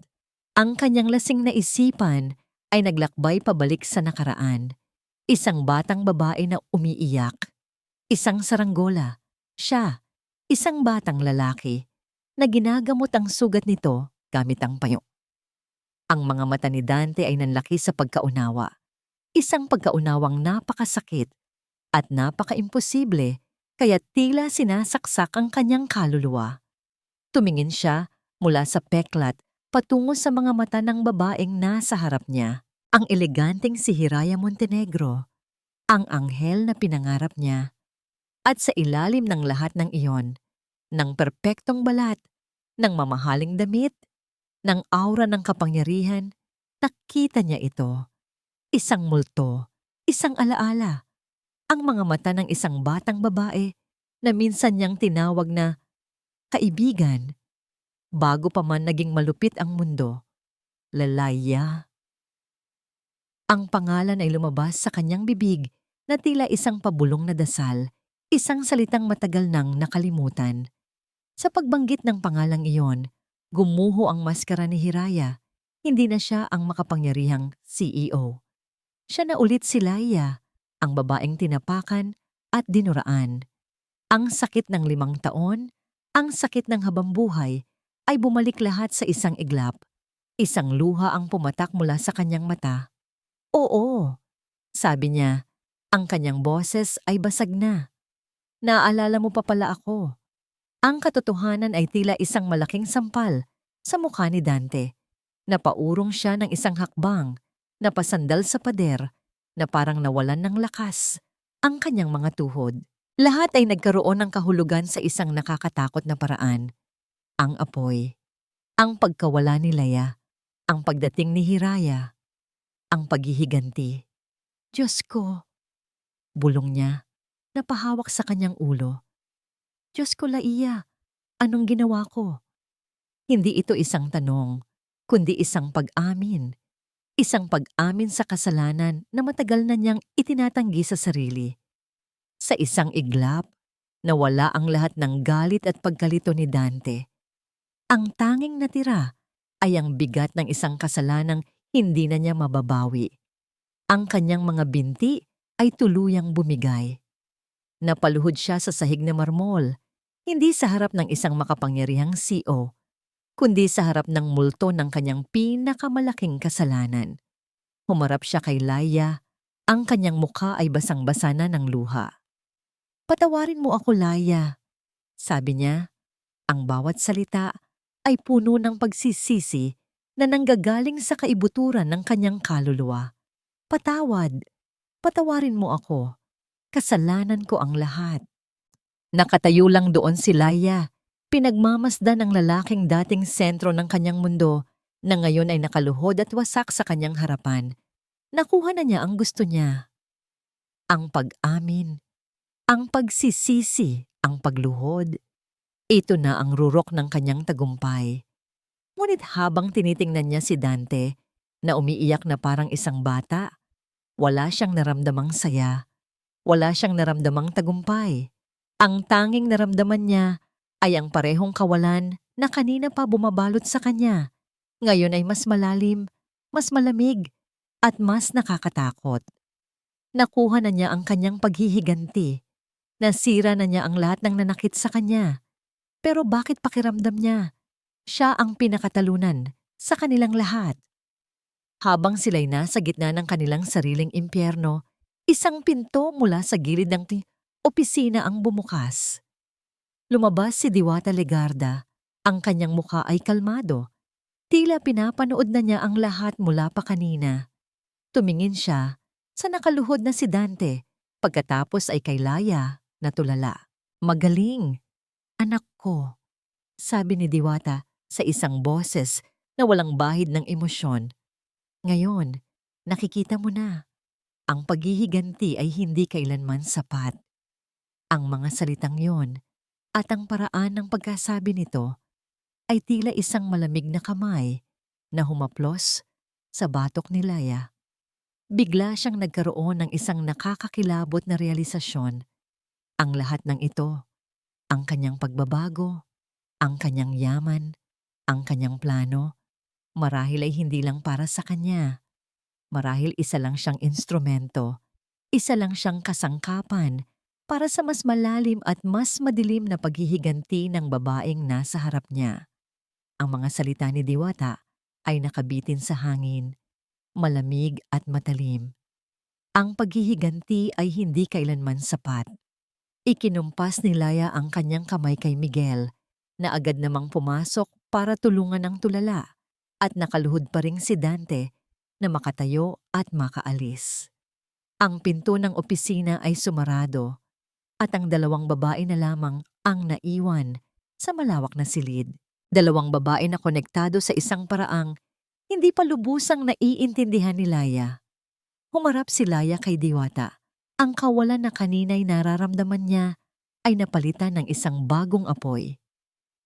Ang kanyang lasing na isipan ay naglakbay pabalik sa nakaraan. Isang batang babae na umiiyak. Isang saranggola. Siya, isang batang lalaki, na ginagamot ang sugat nito gamit ang payo. Ang mga mata ni Dante ay nanlaki sa pagkaunawa. Isang pagkaunawang napakasakit at napaka-imposible kaya tila sinasaksak ang kanyang kaluluwa. Tumingin siya mula sa peklat patungo sa mga mata ng babaeng nasa harap niya. Ang eleganteng si Hiraya Montenegro, ang anghel na pinangarap niya. At sa ilalim ng lahat ng iyon, ng perpektong balat, ng mamahaling damit, ng aura ng kapangyarihan, nakita niya ito. Isang multo, isang alaala, ang mga mata ng isang batang babae na minsan niyang tinawag na kaibigan, bago pa man naging malupit ang mundo. Lalaya. Ang pangalan ay lumabas sa kanyang bibig na tila isang pabulong na dasal, isang salitang matagal nang nakalimutan. Sa pagbanggit ng pangalang iyon, gumuho ang maskara ni Hiraya. Hindi na siya ang makapangyarihang CEO. Siya na ulit si Laia, ang babaeng tinapakan at dinuraan. Ang sakit ng 5 taon, ang sakit ng habambuhay, ay bumalik lahat sa isang iglap. Isang luha ang pumatak mula sa kanyang mata. Oo, sabi niya, ang kanyang boses ay basag na. Naalala mo pa pala ako. Ang katotohanan ay tila isang malaking sampal sa mukha ni Dante. Napaurong siya ng isang hakbang, napasandal sa pader, na parang nawalan ng lakas ang kanyang mga tuhod. Lahat ay nagkaroon ng kahulugan sa isang nakakatakot na paraan. Ang apoy, ang pagkawala ni Leia, ang pagdating ni Hiraya, ang paghihiganti. Diyos ko, bulong niya, napahawak sa kanyang ulo. Diyos ko, Laia, anong ginawa ko? Hindi ito isang tanong, kundi isang pag-amin. Isang pag-amin sa kasalanan na matagal na niyang itinatanggi sa sarili. Sa isang iglap, nawala ang lahat ng galit at pagkalito ni Dante. Ang tanging natira ay ang bigat ng isang kasalanang hindi na niya mababawi. Ang kanyang mga binti ay tuluyang bumigay. Napaluhod siya sa sahig na marmol, hindi sa harap ng isang makapangyarihang CEO, kundi sa harap ng multo ng kanyang pinakamalaking kasalanan. Humarap siya kay Laia, ang kanyang mukha ay basang-basa na ng luha. Patawarin mo ako, Laia, sabi niya. Ang bawat salita ay puno ng pagsisisi na nanggagaling sa kaibuturan ng kanyang kaluluwa. Patawad, patawarin mo ako. Kasalanan ko ang lahat. Nakatayo lang doon si Laia, pinagmamasdan ng lalaking dating sentro ng kanyang mundo na ngayon ay nakaluhod at wasak sa kanyang harapan. Nakuha na niya ang gusto niya. Ang pag-amin, ang pagsisisi, ang pagluhod. Ito na ang rurok ng kanyang tagumpay. Ngunit habang tinitingnan niya si Dante, na umiiyak na parang isang bata, wala siyang naramdamang saya. Wala siyang naramdamang tagumpay. Ang tanging naramdaman niya ay ang parehong kawalan na kanina pa bumabalot sa kanya. Ngayon ay mas malalim, mas malamig, at mas nakakatakot. Nakuha na niya ang kanyang paghihiganti. Nasira na niya ang lahat ng nanakit sa kanya. Pero bakit pakiramdam niya? Siya ang pinakatalunan sa kanilang lahat. Habang sila'y nasa gitna ng kanilang sariling impyerno, isang pinto mula sa gilid ng opisina ang bumukas. Lumabas si Diwata Legarda. Ang kanyang muka ay kalmado. Tila pinapanood na niya ang lahat mula pa kanina. Tumingin siya sa nakaluhod na si Dante. Pagkatapos ay kay Laya na tulala. "Magaling, anak ko," sabi ni Diwata sa isang boses na walang bahid ng emosyon. "Ngayon, nakikita mo na, ang paghihiganti ay hindi kailanman sapat." Ang mga salitang yon at ang paraan ng pagkasabi nito ay tila isang malamig na kamay na humaplos sa batok ni Laya. Bigla siyang nagkaroon ng isang nakakakilabot na realisasyon. Ang lahat ng ito, ang kanyang pagbabago, ang kanyang yaman, ang kanyang plano, marahil ay hindi lang para sa kanya. Marahil isa lang siyang instrumento, isa lang siyang kasangkapan para sa mas malalim at mas madilim na paghihiganti ng babaeng nasa harap niya. Ang mga salita ni Diwata ay nakabitin sa hangin, malamig at matalim. Ang paghihiganti ay hindi kailanman sapat. Ikinumpas ni Laya ang kanyang kamay kay Miguel, na agad namang pumasok para tulungan ang tulala, at nakaluhod pa ring si Dante na makatayo at makaalis. Ang pinto ng opisina ay sumarado at ang dalawang babae na lamang ang naiwan sa malawak na silid. Dalawang babae na konektado sa isang paraang hindi pa lubusang naiintindihan ni Laya. Humarap si Laya kay Diwata. Ang kawalan na kanina'y nararamdaman niya ay napalitan ng isang bagong apoy.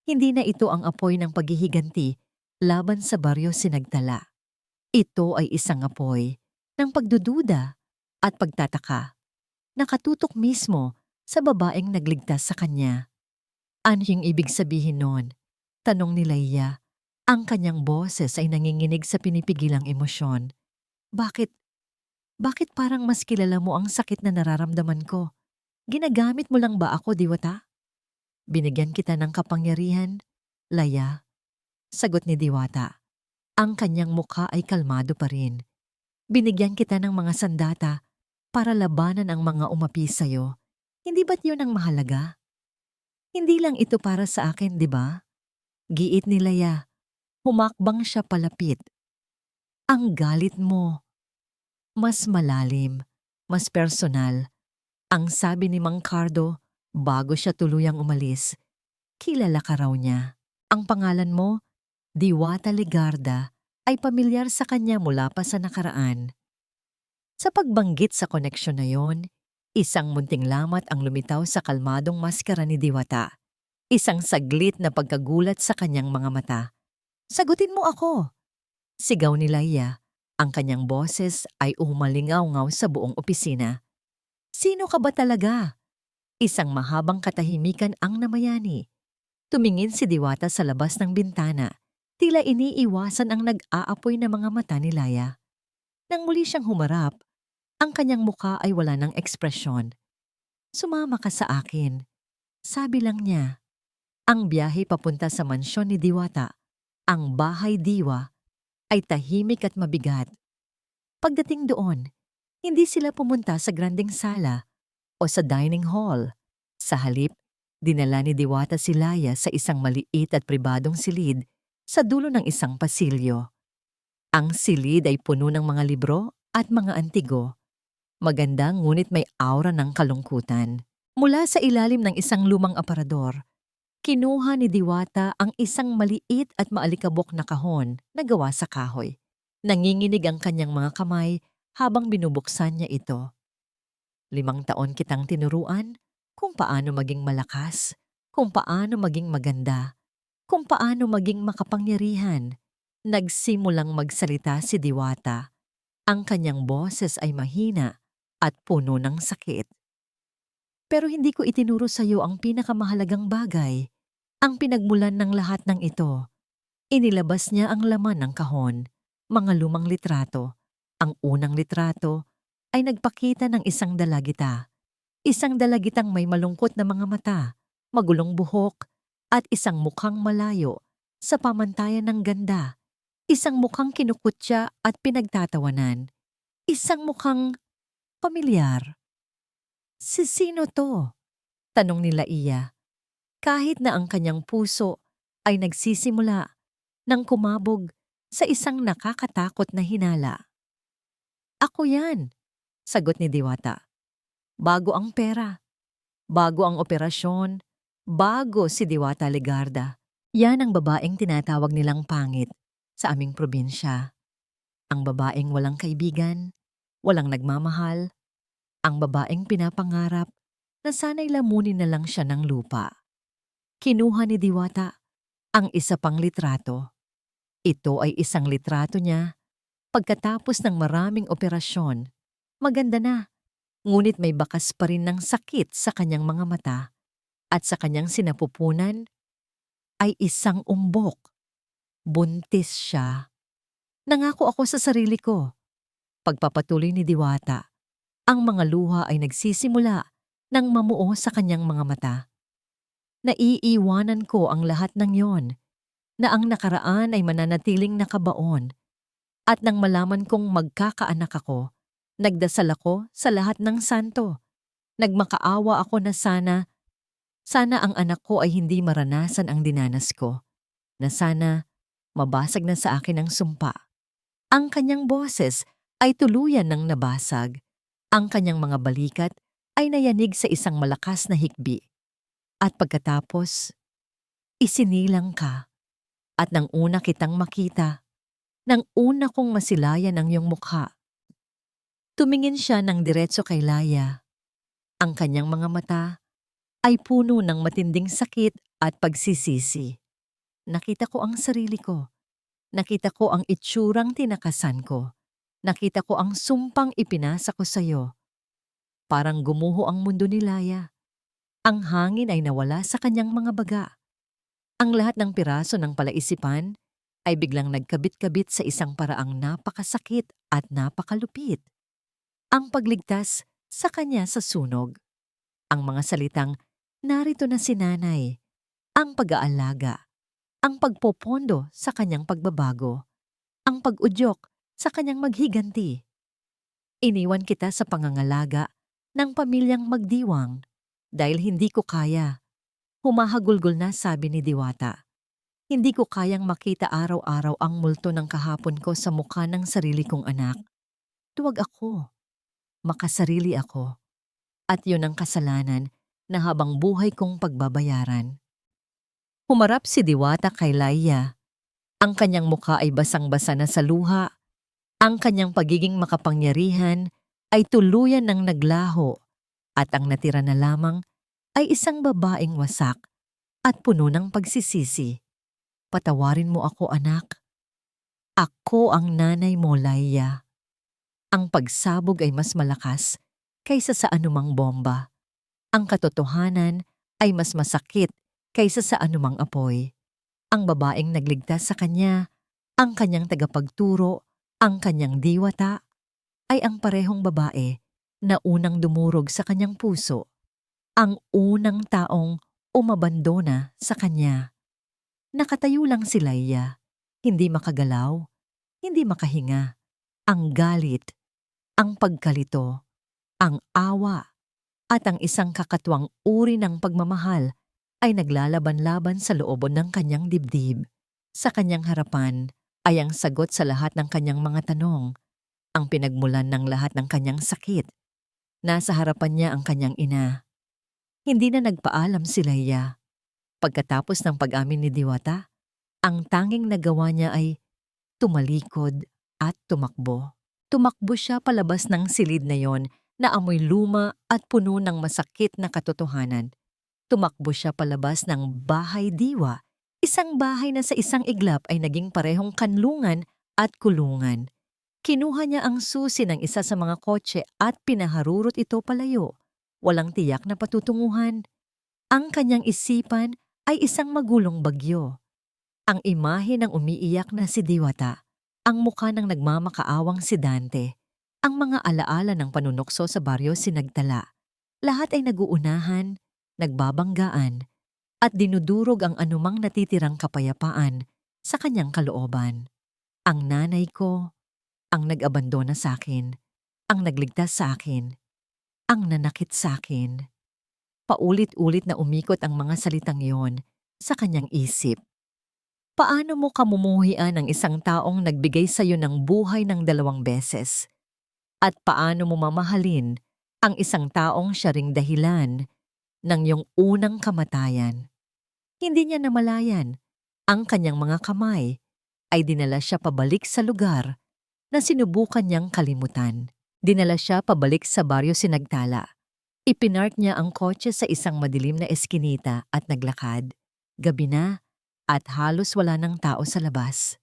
Hindi na ito ang apoy ng paghihiganti laban sa baryo Sinagtala. Ito ay isang apoy ng pagdududa at pagtataka. Nakatutok mismo sa babaeng nagligtas sa kanya. Ano yung ibig sabihin nun? Tanong ni Laya. Ang kanyang boses ay nanginginig sa pinipigilang emosyon. Bakit parang mas kilala mo ang sakit na nararamdaman ko? Ginagamit mo lang ba ako, Diwata? Binigyan kita ng kapangyarihan, Laya. Sagot ni Diwata. Ang kanyang mukha ay kalmado pa rin. Binigyan kita ng mga sandata para labanan ang mga umapi sa'yo. Hindi ba't yun ang mahalaga? Hindi lang ito para sa akin, di ba? Giit ni Laya. Humakbang siya palapit. Ang galit mo. Mas malalim, mas personal. Ang sabi ni Mang Cardo bago siya tuluyang umalis. Kilala ka raw niya. Ang pangalan mo, Diwata Legarda, ay pamilyar sa kanya mula pa sa nakaraan. Sa pagbanggit sa koneksyon na yon, isang munting lamat ang lumitaw sa kalmadong maskara ni Diwata. Isang saglit na pagkagulat sa kanyang mga mata. Sagutin mo ako! Sigaw ni Laya. Ang kanyang boses ay umalingaw-ngaw sa buong opisina. Sino ka ba talaga? Isang mahabang katahimikan ang namayani. Tumingin si Diwata sa labas ng bintana. Tila iniiwasan ang nag-aapoy na mga mata ni Laya. Nang muli siyang humarap, ang kanyang muka ay wala ng ekspresyon. Sumama ka sa akin. Sabi lang niya. Ang biyahe papunta sa mansyon ni Diwata, ang bahay diwa, ay tahimik at mabigat. Pagdating doon, hindi sila pumunta sa granding sala o sa dining hall. Sa halip, dinala ni Diwata si Laya sa isang maliit at pribadong silid sa dulo ng isang pasilyo. Ang silid ay puno ng mga libro at mga antigo. Maganda ngunit may aura ng kalungkutan. Mula sa ilalim ng isang lumang aparador, kinuha ni Diwata ang isang maliit at maalikabok na kahon na gawa sa kahoy. Nanginginig ang kanyang mga kamay habang binubuksan niya ito. 5 taon kitang tinuruan kung paano maging malakas, kung paano maging maganda, kung paano maging makapangyarihan. Nagsimulang magsalita si Diwata. Ang kanyang boses ay mahina at puno ng sakit. Pero hindi ko itinuro sa iyo ang pinakamahalagang bagay. Ang pinagmulan ng lahat ng ito. Inilabas niya ang laman ng kahon, mga lumang litrato. Ang unang litrato ay nagpakita ng isang dalagita. Isang dalagitang may malungkot na mga mata, magulong buhok, at isang mukhang malayo sa pamantayan ng ganda, isang mukhang kinukutya at pinagtatawanan, isang mukhang pamilyar. Si sino to? Tanong nila iya, kahit na ang kanyang puso ay nagsisimula ng kumabog sa isang nakakatakot na hinala. Ako yan, sagot ni Diwata. Bago ang pera, bago ang operasyon, bago si Diwata Legarda. Yan ang babaeng tinatawag nilang pangit sa aming probinsya. Ang babaeng walang kaibigan, walang nagmamahal, ang babaeng pinapangarap na sana'y lamunin na lang siya ng lupa. Kinuha ni Diwata ang isa pang litrato. Ito ay isang litrato niya pagkatapos ng maraming operasyon. Maganda na, ngunit may bakas pa rin ng sakit sa kanyang mga mata at sa kanyang sinapupunan ay isang umbok. Buntis siya. Nangako ako sa sarili ko. Pagpapatuloy ni Diwata, ang mga luha ay nagsisimula ng mamuo sa kanyang mga mata. Naiiwanan ko ang lahat ng yon, na ang nakaraan ay mananatiling nakabaon. At nang malaman kong magkakaanak ako, nagdasal ako sa lahat ng santo. Nagmakaawa ako na sana ang anak ko ay hindi maranasan ang dinanas ko, na sana mabasag na sa akin ang sumpa. Ang kanyang boses ay tuluyan ng nabasag. Ang kanyang mga balikat ay nayanig sa isang malakas na hikbi. At pagkatapos, isinilang ka. At nang una kitang makita, nang una kong masilayan ang iyong mukha. Tumingin siya ng diretso kay Laya. Ang kanyang mga mata ay puno ng matinding sakit at pagsisisi. Nakita ko ang sarili ko. Nakita ko ang itsurang tinakasan ko. Nakita ko ang sumpang ipinasa ko sa iyo. Parang gumuho ang mundo ni Laya. Ang hangin ay nawala sa kanyang mga baga. Ang lahat ng piraso ng palaisipan ay biglang nagkabit-kabit sa isang paraang napakasakit at napakalupit. Ang pagligtas sa kanya sa sunog. Ang mga salitang, narito na si nanay. Ang pag-aalaga. Ang pagpopondo sa kanyang pagbabago. Ang pag-udyok sa kanyang maghiganti. Iniwan kita sa pangangalaga ng pamilyang magdiwang dahil hindi ko kaya. Humahagulgol na, sabi ni Diwata. Hindi ko kayang makita araw-araw ang multo ng kahapon ko sa mukha ng sarili kong anak. Tuwag ako. Makasarili ako. At yun ang kasalanan na habang buhay kong pagbabayaran. Humarap si Diwata kay Laya. Ang kanyang mukha ay basang-basa na sa luha. Ang kanyang pagiging makapangyarihan ay tuluyan ng naglaho. At ang natira na lamang ay isang babaeng wasak at puno ng pagsisisi. Patawarin mo ako, anak. Ako ang nanay mo, Laya. Ang pagsabog ay mas malakas kaysa sa anumang bomba. Ang katotohanan ay mas masakit kaysa sa anumang apoy. Ang babaeng nagligtas sa kanya, ang kanyang tagapagturo, ang kanyang Diwata, ay ang parehong babae na unang dumurog sa kanyang puso. Ang unang taong umabandona sa kanya. Nakatayo lang si Laya, hindi makagalaw, hindi makahinga. Ang galit, ang pagkalito, ang awa, at ang isang kakatwang uri ng pagmamahal ay naglalaban-laban sa loobon ng kanyang dibdib. Sa kanyang harapan ay ang sagot sa lahat ng kanyang mga tanong, ang pinagmulan ng lahat ng kanyang sakit. Nasa harapan niya ang kanyang ina. Hindi na nagpaalam si Laya. Pagkatapos ng pag-amin ni Diwata, ang tanging nagawa niya ay tumalikod at tumakbo. Tumakbo siya palabas ng silid na yon na amoy luma at puno ng masakit na katotohanan. Tumakbo siya palabas ng bahay diwa, isang bahay na sa isang iglap ay naging parehong kanlungan at kulungan. Kinuha niya ang susi ng isa sa mga kotse at pinaharurot ito palayo. Walang tiyak na patutunguhan. Ang kanyang isipan ay isang magulong bagyo. Ang imahe ng umiiyak na si Diwata, ang mukha ng nagmamakaawang si Dante, ang mga alaala ng panunokso sa baryo sinagtala. Lahat ay naguunahan, nagbabanggaan, at dinudurog ang anumang natitirang kapayapaan sa kanyang kalooban. Ang nanay ko, ang nag-abandona sa akin, ang nagligtas sa akin, ang nanakit sa akin. Paulit-ulit na umikot ang mga salitang yon sa kanyang isip. Paano mo kamumuhian ang isang taong nagbigay sa iyo ng buhay ng 2 beses? At paano mo mamahalin ang isang taong siya ring dahilan ng iyong unang kamatayan? Hindi niya namalayan. Ang kanyang mga kamay ay dinala siya pabalik sa lugar na sinubukan niyang kalimutan. Dinala siya pabalik sa Baryo Sinagtala. Ipinark niya ang kotse sa isang madilim na eskinita at naglakad. Gabi na at halos wala ng tao sa labas.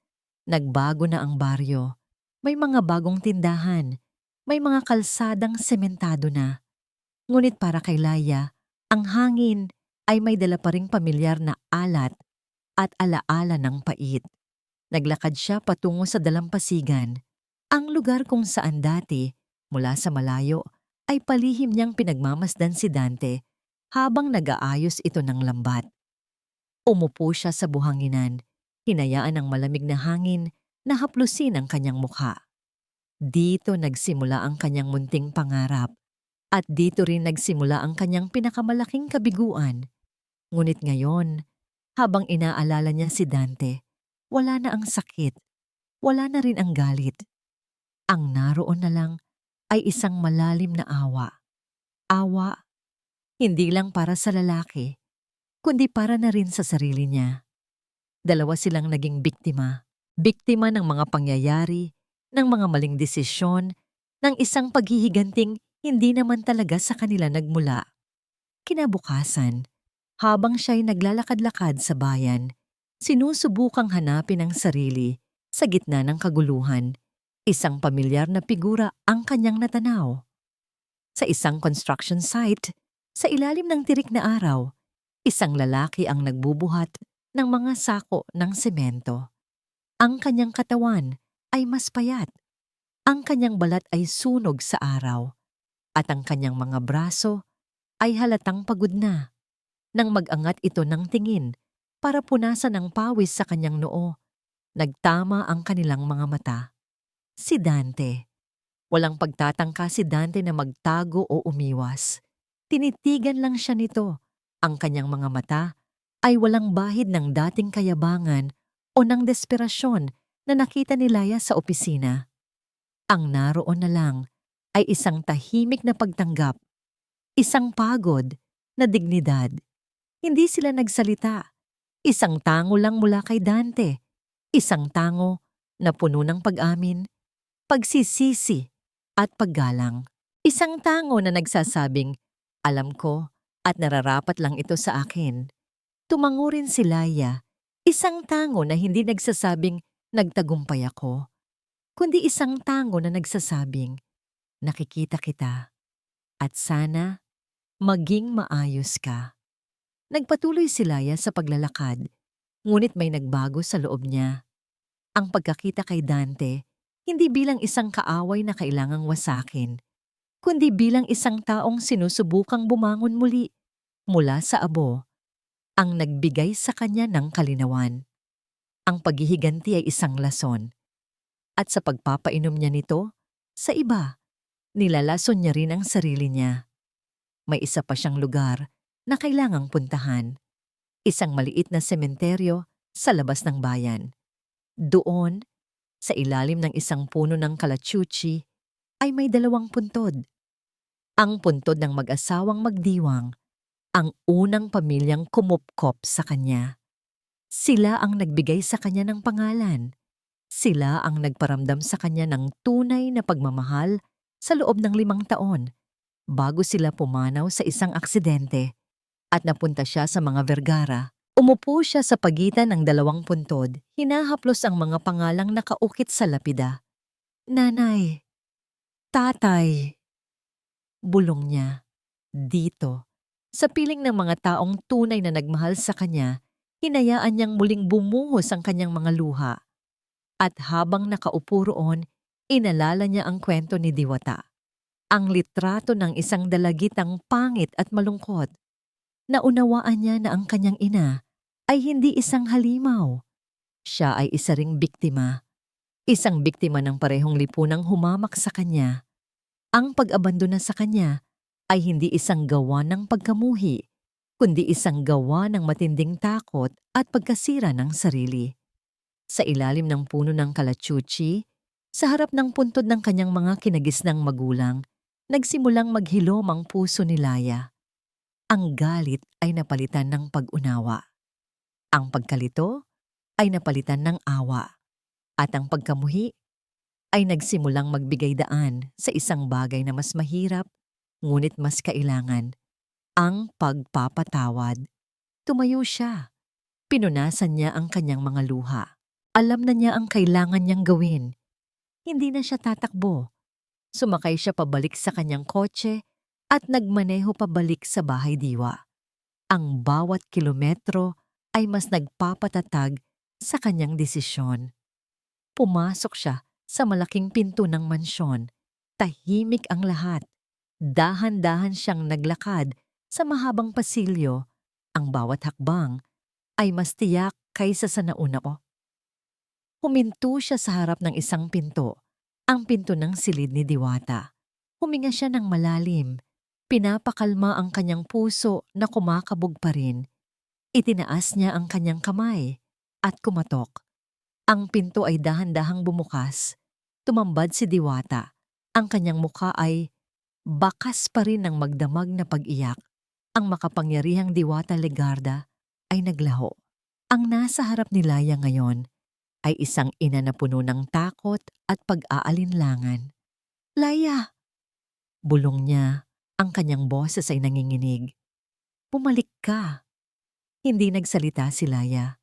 Nagbago na ang baryo. May mga bagong tindahan. May mga kalsadang sementado na. Ngunit para kay Laya, ang hangin ay may dala pa ring pamilyar na alat at alaala ng pait. Naglakad siya patungo sa dalampasigan, ang lugar kung saan dati, mula sa malayo, ay palihim niyang pinagmamasdan si Dante habang nag-aayos ito ng lambat. Umupo siya sa buhanginan, hinayaan ng malamig na hangin na haplusin ang kanyang mukha. Dito nagsimula ang kanyang munting pangarap at dito rin nagsimula ang kanyang pinakamalaking kabiguan. Ngunit ngayon, habang inaalala niya si Dante, wala na ang sakit, wala na rin ang galit. Ang naroon na lang ay isang malalim na awa. Awa, hindi lang para sa lalaki, kundi para na rin sa sarili niya. Dalawa silang naging biktima. Biktima ng mga pangyayari, ng mga maling desisyon, ng isang paghihiganting hindi naman talaga sa kanila nagmula. Kinabukasan, habang siya'y naglalakad-lakad sa bayan, sinusubukang hanapin ang sarili sa gitna ng kaguluhan. Isang pamilyar na figura ang kanyang natanaw. Sa isang construction site, sa ilalim ng tirik na araw, isang lalaki ang nagbubuhat ng mga sako ng semento. Ang kanyang katawan ay mas payat. Ang kanyang balat ay sunog sa araw. At ang kanyang mga braso ay halatang pagod na. Nang mag-angat ito ng tingin para punasan ang pawis sa kanyang noo, nagtama ang kanilang mga mata. Si Dante. Walang pagtatangka si Dante na magtago o umiwas. Tinitigan lang siya nito. Ang kanyang mga mata ay walang bahid ng dating kayabangan o ng desperasyon na nakita ni Laya sa opisina. Ang naroon na lang ay isang tahimik na pagtanggap, isang pagod na dignidad. Hindi sila nagsalita. Isang tango lang mula kay Dante. Isang tango na puno ng pag-amin, pagsisisi at paggalang. Isang tango na nagsasabing, alam ko at nararapat lang ito sa akin. Tumango rin si Laya. Isang tango na hindi nagsasabing, nagtagumpay ako. Kundi isang tango na nagsasabing, nakikita kita at sana maging maayos ka. Nagpatuloy si Laya sa paglalakad, ngunit may nagbago sa loob niya. Ang pagkakita kay Dante, hindi bilang isang kaaway na kailangang wasakin, kundi bilang isang taong sinusubukang bumangon muli mula sa abo, ang nagbigay sa kanya ng kalinawan. Ang paghihiganti ay isang lason, at sa pagpapainom niya nito, sa iba, nilalason niya rin ang sarili niya. May isa pa siyang lugar na kailangang puntahan, isang maliit na sementeryo sa labas ng bayan. Doon, sa ilalim ng isang puno ng kalachuchi, ay may 2 puntod. Ang puntod ng mag-asawang magdiwang, ang unang pamilyang kumupkop sa kanya. Sila ang nagbigay sa kanya ng pangalan. Sila ang nagparamdam sa kanya ng tunay na pagmamahal sa loob ng 5 taon, bago sila pumanaw sa isang aksidente at napunta siya sa mga Vergara. Umupo siya sa pagitan ng 2 puntod, hinahaplos ang mga pangalang nakaukit sa lapida. Nanay, tatay, bulong niya. Dito, sa piling ng mga taong tunay na nagmahal sa kanya, hinayaan niyang muling bumuhos ang kanyang mga luha. At habang nakaupo roon, inalala niya ang kwento ni Diwata. Ang litrato ng isang dalagitang pangit at malungkot. Naunawaan niya na ang kanyang ina ay hindi isang halimaw. Siya ay isa ring biktima. Isang biktima ng parehong lipunang humamak sa kanya. Ang pag-abandona sa kanya ay hindi isang gawa ng pagkamuhi, kundi isang gawa ng matinding takot at pagkasira ng sarili. Sa ilalim ng puno ng kalachuchi, sa harap ng puntod ng kanyang mga kinagisnang magulang, nagsimulang maghilom ang puso ni Laya. Ang galit ay napalitan ng pag-unawa. Ang pagkalito ay napalitan ng awa. At ang pagkamuhi ay nagsimulang magbigay daan sa isang bagay na mas mahirap, ngunit mas kailangan, ang pagpapatawad. Tumayo siya. Pinunasan niya ang kanyang mga luha. Alam na niya ang kailangan niyang gawin. Hindi na siya tatakbo. Sumakay siya pabalik sa kanyang kotse at nagmaneho pabalik sa bahay diwa. Ang bawat kilometro ay mas nagpapatatag sa kanyang desisyon. Pumasok siya sa malaking pinto ng mansyon. Tahimik ang lahat. Dahan-dahan siyang naglakad sa mahabang pasilyo. Ang bawat hakbang ay mas tiyak kaysa sa nauna ko. Huminto siya sa harap ng isang pinto, ang pinto ng silid ni Diwata. Huminga siya ng malalim. Pinapakalma ang kanyang puso na kumakabog pa rin. Itinaas niya ang kanyang kamay at kumatok. Ang pinto ay dahan-dahang bumukas. Tumambad si Diwata. Ang kanyang muka ay bakas pa rin ng magdamag na pag-iyak. Ang makapangyarihang Diwata Legarda ay naglaho. Ang nasa harap ni Laya ngayon ay isang ina na puno ng takot at pag-aalinlangan. "Laya!" Bulong niya, ang kanyang boses ay nanginginig. "Bumalik ka." Hindi nagsalita si Laya.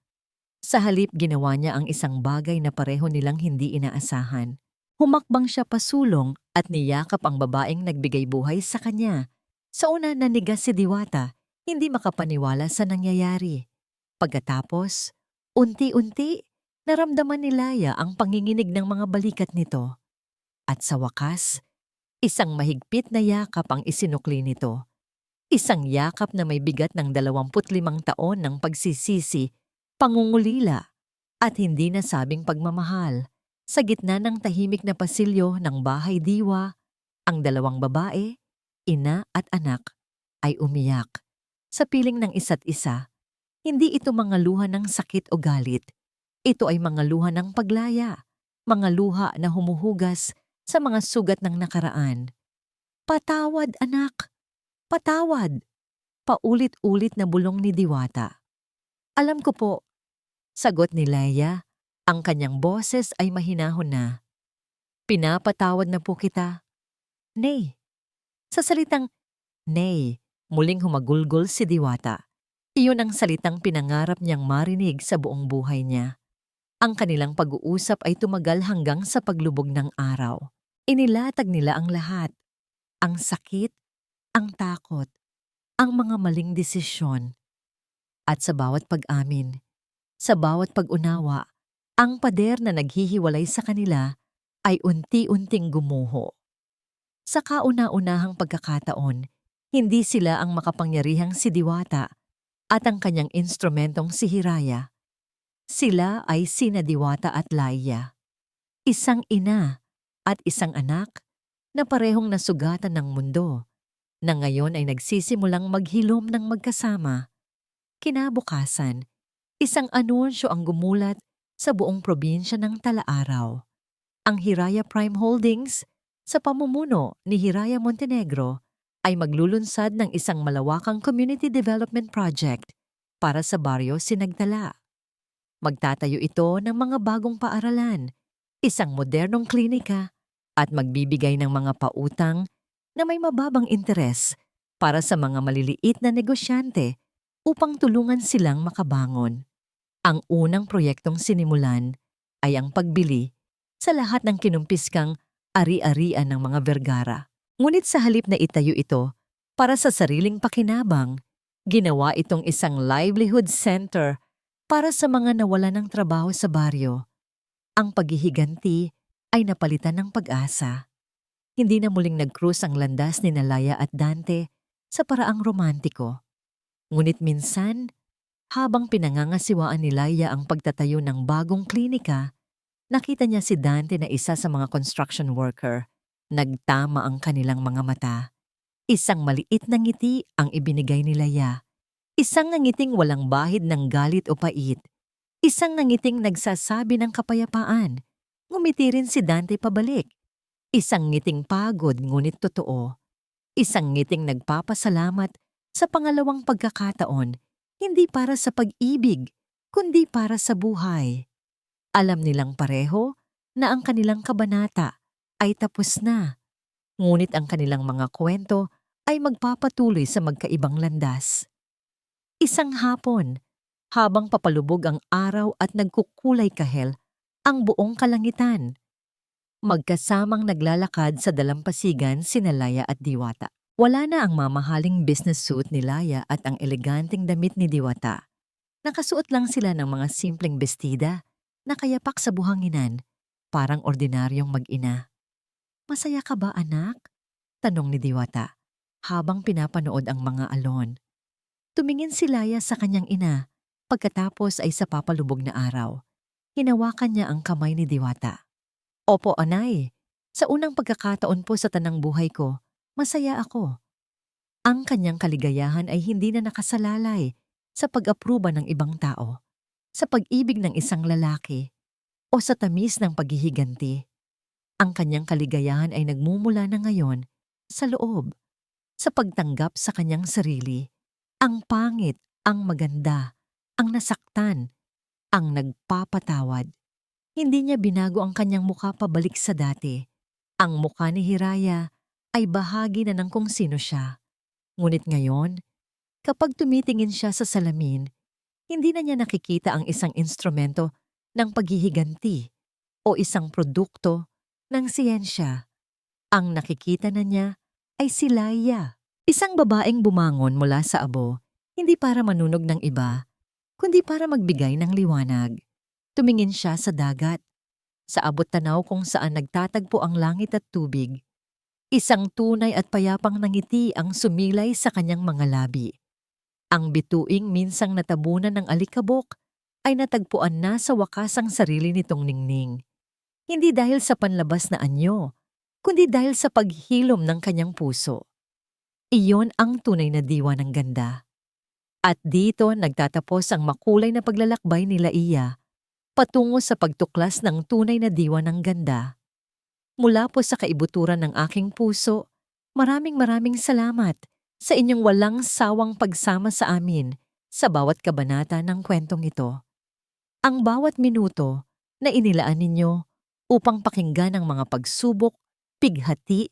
Sa halip ginawa niya ang isang bagay na pareho nilang hindi inaasahan. Humakbang siya pasulong at niyakap ang babaeng nagbigay buhay sa kanya. Sa una nanigas si Diwata, hindi makapaniwala sa nangyayari. Pagkatapos, unti-unti, naramdaman ni Laya ang panginginig ng mga balikat nito. At sa wakas, isang mahigpit na yakap ang isinukli nito. Isang yakap na may bigat ng 25 taon ng pagsisisi, pangungulila, at hindi nasabing pagmamahal. Sa gitna ng tahimik na pasilyo ng bahay diwa, ang dalawang babae, ina at anak, ay umiyak. Sa piling ng isa't isa, hindi ito mga luha ng sakit o galit. Ito ay mga luha ng paglaya, mga luha na humuhugas sa mga sugat ng nakaraan. "Patawad, anak! Patawad!" Paulit-ulit na bulong ni Diwata. "Alam ko po," sagot ni Laya. Ang kanyang boses ay mahinahon na. "Pinapatawad na po kita." "Nay." Sa salitang "nay", muling humagulgol si Diwata. Iyon ang salitang pinangarap niyang marinig sa buong buhay niya. Ang kanilang pag-uusap ay tumagal hanggang sa paglubog ng araw. Inilatag nila ang lahat. Ang sakit, ang takot, ang mga maling desisyon. At sa bawat pag-amin, sa bawat pag-unawa, ang pader na naghihiwalay sa kanila ay unti-unting gumuho. Sa kauna-unahang pagkakataon, hindi sila ang makapangyarihang si Diwata at ang kanyang instrumentong si Hiraya. Sila ay sina Diwata at Laya. Isang ina at isang anak na parehong nasugatan ng mundo, na ngayon ay nagsisimulang maghilom ng magkasama. Kinabukasan, isang anunsyo ang gumulat sa buong probinsya ng Talaaraw. Ang Hiraya Prime Holdings, sa pamumuno ni Hiraya Montenegro, ay maglulunsad ng isang malawakang community development project para sa baryo Sinagtala. Magtatayo ito ng mga bagong paaralan, isang modernong klinika, at magbibigay ng mga pautang na may mababang interes para sa mga maliliit na negosyante upang tulungan silang makabangon. Ang unang proyektong sinimulan ay ang pagbili sa lahat ng kinumpiskang ari-arian ng mga Vergara. Ngunit sa halip na itayo ito para sa sariling pakinabang, ginawa itong isang livelihood center para sa mga nawalan ng trabaho sa baryo. Ang paghihiganti ay napalitan ng pag-asa. Hindi na muling nag-cruise ang landas ni Laya at Dante sa paraang romantiko. Ngunit minsan Habang pinangangasiwaan ni Laia ang pagtatayo ng bagong klinika, nakita niya si Dante na isa sa mga construction worker. Nagtama ang kanilang mga mata. Isang maliit na ngiti ang ibinigay ni Laia. Isang nangiting walang bahid ng galit o pait. Isang nangiting nagsasabi ng kapayapaan. Ngumiti rin si Dante pabalik. Isang ngiting pagod ngunit totoo. Isang ngiting nagpapasalamat sa pangalawang pagkakataon, hindi para sa pag-ibig, kundi para sa buhay. Alam nilang pareho na ang kanilang kabanata ay tapos na, ngunit ang kanilang mga kwento ay magpapatuloy sa magkaibang landas. Isang hapon, habang papalubog ang araw at nagkukulay kahel ang buong kalangitan, magkasamang naglalakad sa dalampasigan sina Laia at Diwata. Wala na ang mamahaling business suit ni Laia at ang eleganteng damit ni Diwata. Nakasuot lang sila ng mga simpleng bestida, nakayapak sa buhanginan, parang ordinaryong mag-ina. "Masaya ka ba, anak?" tanong ni Diwata, habang pinapanood ang mga alon. Tumingin si Laia sa kanyang ina, pagkatapos ay sa papalubog na araw. Hinawakan niya ang kamay ni Diwata. "Opo, anay. Sa unang pagkakataon po sa tanang buhay ko, masaya ako." Ang kanyang kaligayahan ay hindi na nakasalalay sa pag-apruba ng ibang tao, sa pag-ibig ng isang lalaki, o sa tamis ng paghihiganti. Ang kanyang kaligayahan ay nagmumula na ngayon sa loob, sa pagtanggap sa kanyang sarili. Ang pangit, ang maganda, ang nasaktan, ang nagpapatawad. Hindi niya binago ang kanyang mukha pabalik sa dati. Ang mukha ni Hiraya ay bahagi na ng kung sino siya. Ngunit ngayon, kapag tumitingin siya sa salamin, hindi na niya nakikita ang isang instrumento ng paghihiganti o isang produkto ng siyensya. Ang nakikita na niya ay si Laia, isang babaeng bumangon mula sa abo, hindi para manunog ng iba, kundi para magbigay ng liwanag. Tumingin siya sa dagat, sa abot-tanaw kung saan nagtatagpo ang langit at tubig. Isang tunay at payapang ngiti ang sumilay sa kanyang mga labi. Ang bituing minsang natabunan ng alikabok ay natagpuan na sa wakas ang sarili nitong ningning. Hindi dahil sa panlabas na anyo, kundi dahil sa paghilom ng kanyang puso. Iyon ang tunay na diwa ng ganda. At dito nagtatapos ang makulay na paglalakbay ni Laia patungo sa pagtuklas ng tunay na diwa ng ganda. Mula po sa kaibuturan ng aking puso, maraming salamat sa inyong walang sawang pagsama sa amin sa bawat kabanata ng kwentong ito. Ang bawat minuto na inilaan ninyo upang pakinggan ang mga pagsubok, pighati,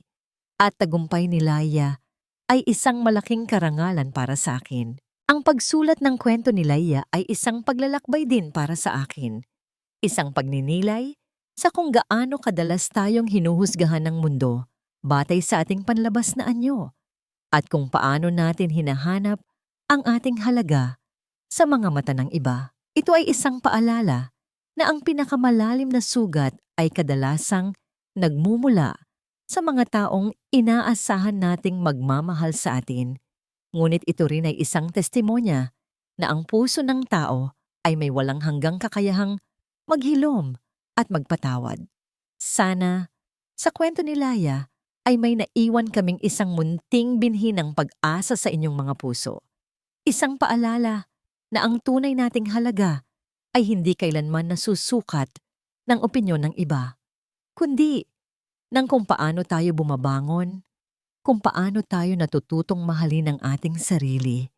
at tagumpay ni Laia ay isang malaking karangalan para sa akin. Ang pagsulat ng kwento ni Laia ay isang paglalakbay din para sa akin. Isang pagninilay sa kung gaano kadalas tayong hinuhusgahan ng mundo batay sa ating panlabas na anyo at kung paano natin hinahanap ang ating halaga sa mga mata ng iba. Ito ay isang paalala na ang pinakamalalim na sugat ay kadalasang nagmumula sa mga taong inaasahan nating magmamahal sa atin. Ngunit ito rin ay isang testimonya na ang puso ng tao ay may walang hanggang kakayahang maghilom at magpatawad. Sana, sa kwento ni Laia, ay may naiwan kaming isang munting binhi ng pag-asa sa inyong mga puso. Isang paalala na ang tunay nating halaga ay hindi kailanman nasusukat ng opinyon ng iba, kundi ng kung paano tayo bumabangon, kung paano tayo natututong mahalin ang ating sarili,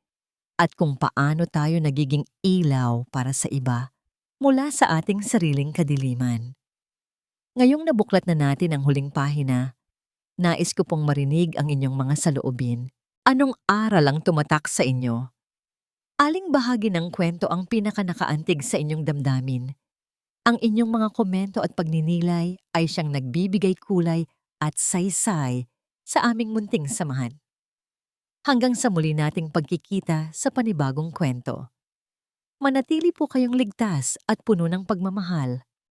at kung paano tayo nagiging ilaw para sa iba mula sa ating sariling kadiliman. Ngayong nabuklat na natin ang huling pahina, nais ko pong marinig ang inyong mga saloobin. Anong aral ang tumatak sa inyo? Aling bahagi ng kwento ang pinakanakaantig sa inyong damdamin? Ang inyong mga komento at pagninilay ay siyang nagbibigay kulay at saysay sa aming munting samahan. Hanggang sa muli nating pagkikita sa panibagong kwento. Manatili po kayong ligtas at puno ng pagmamahal.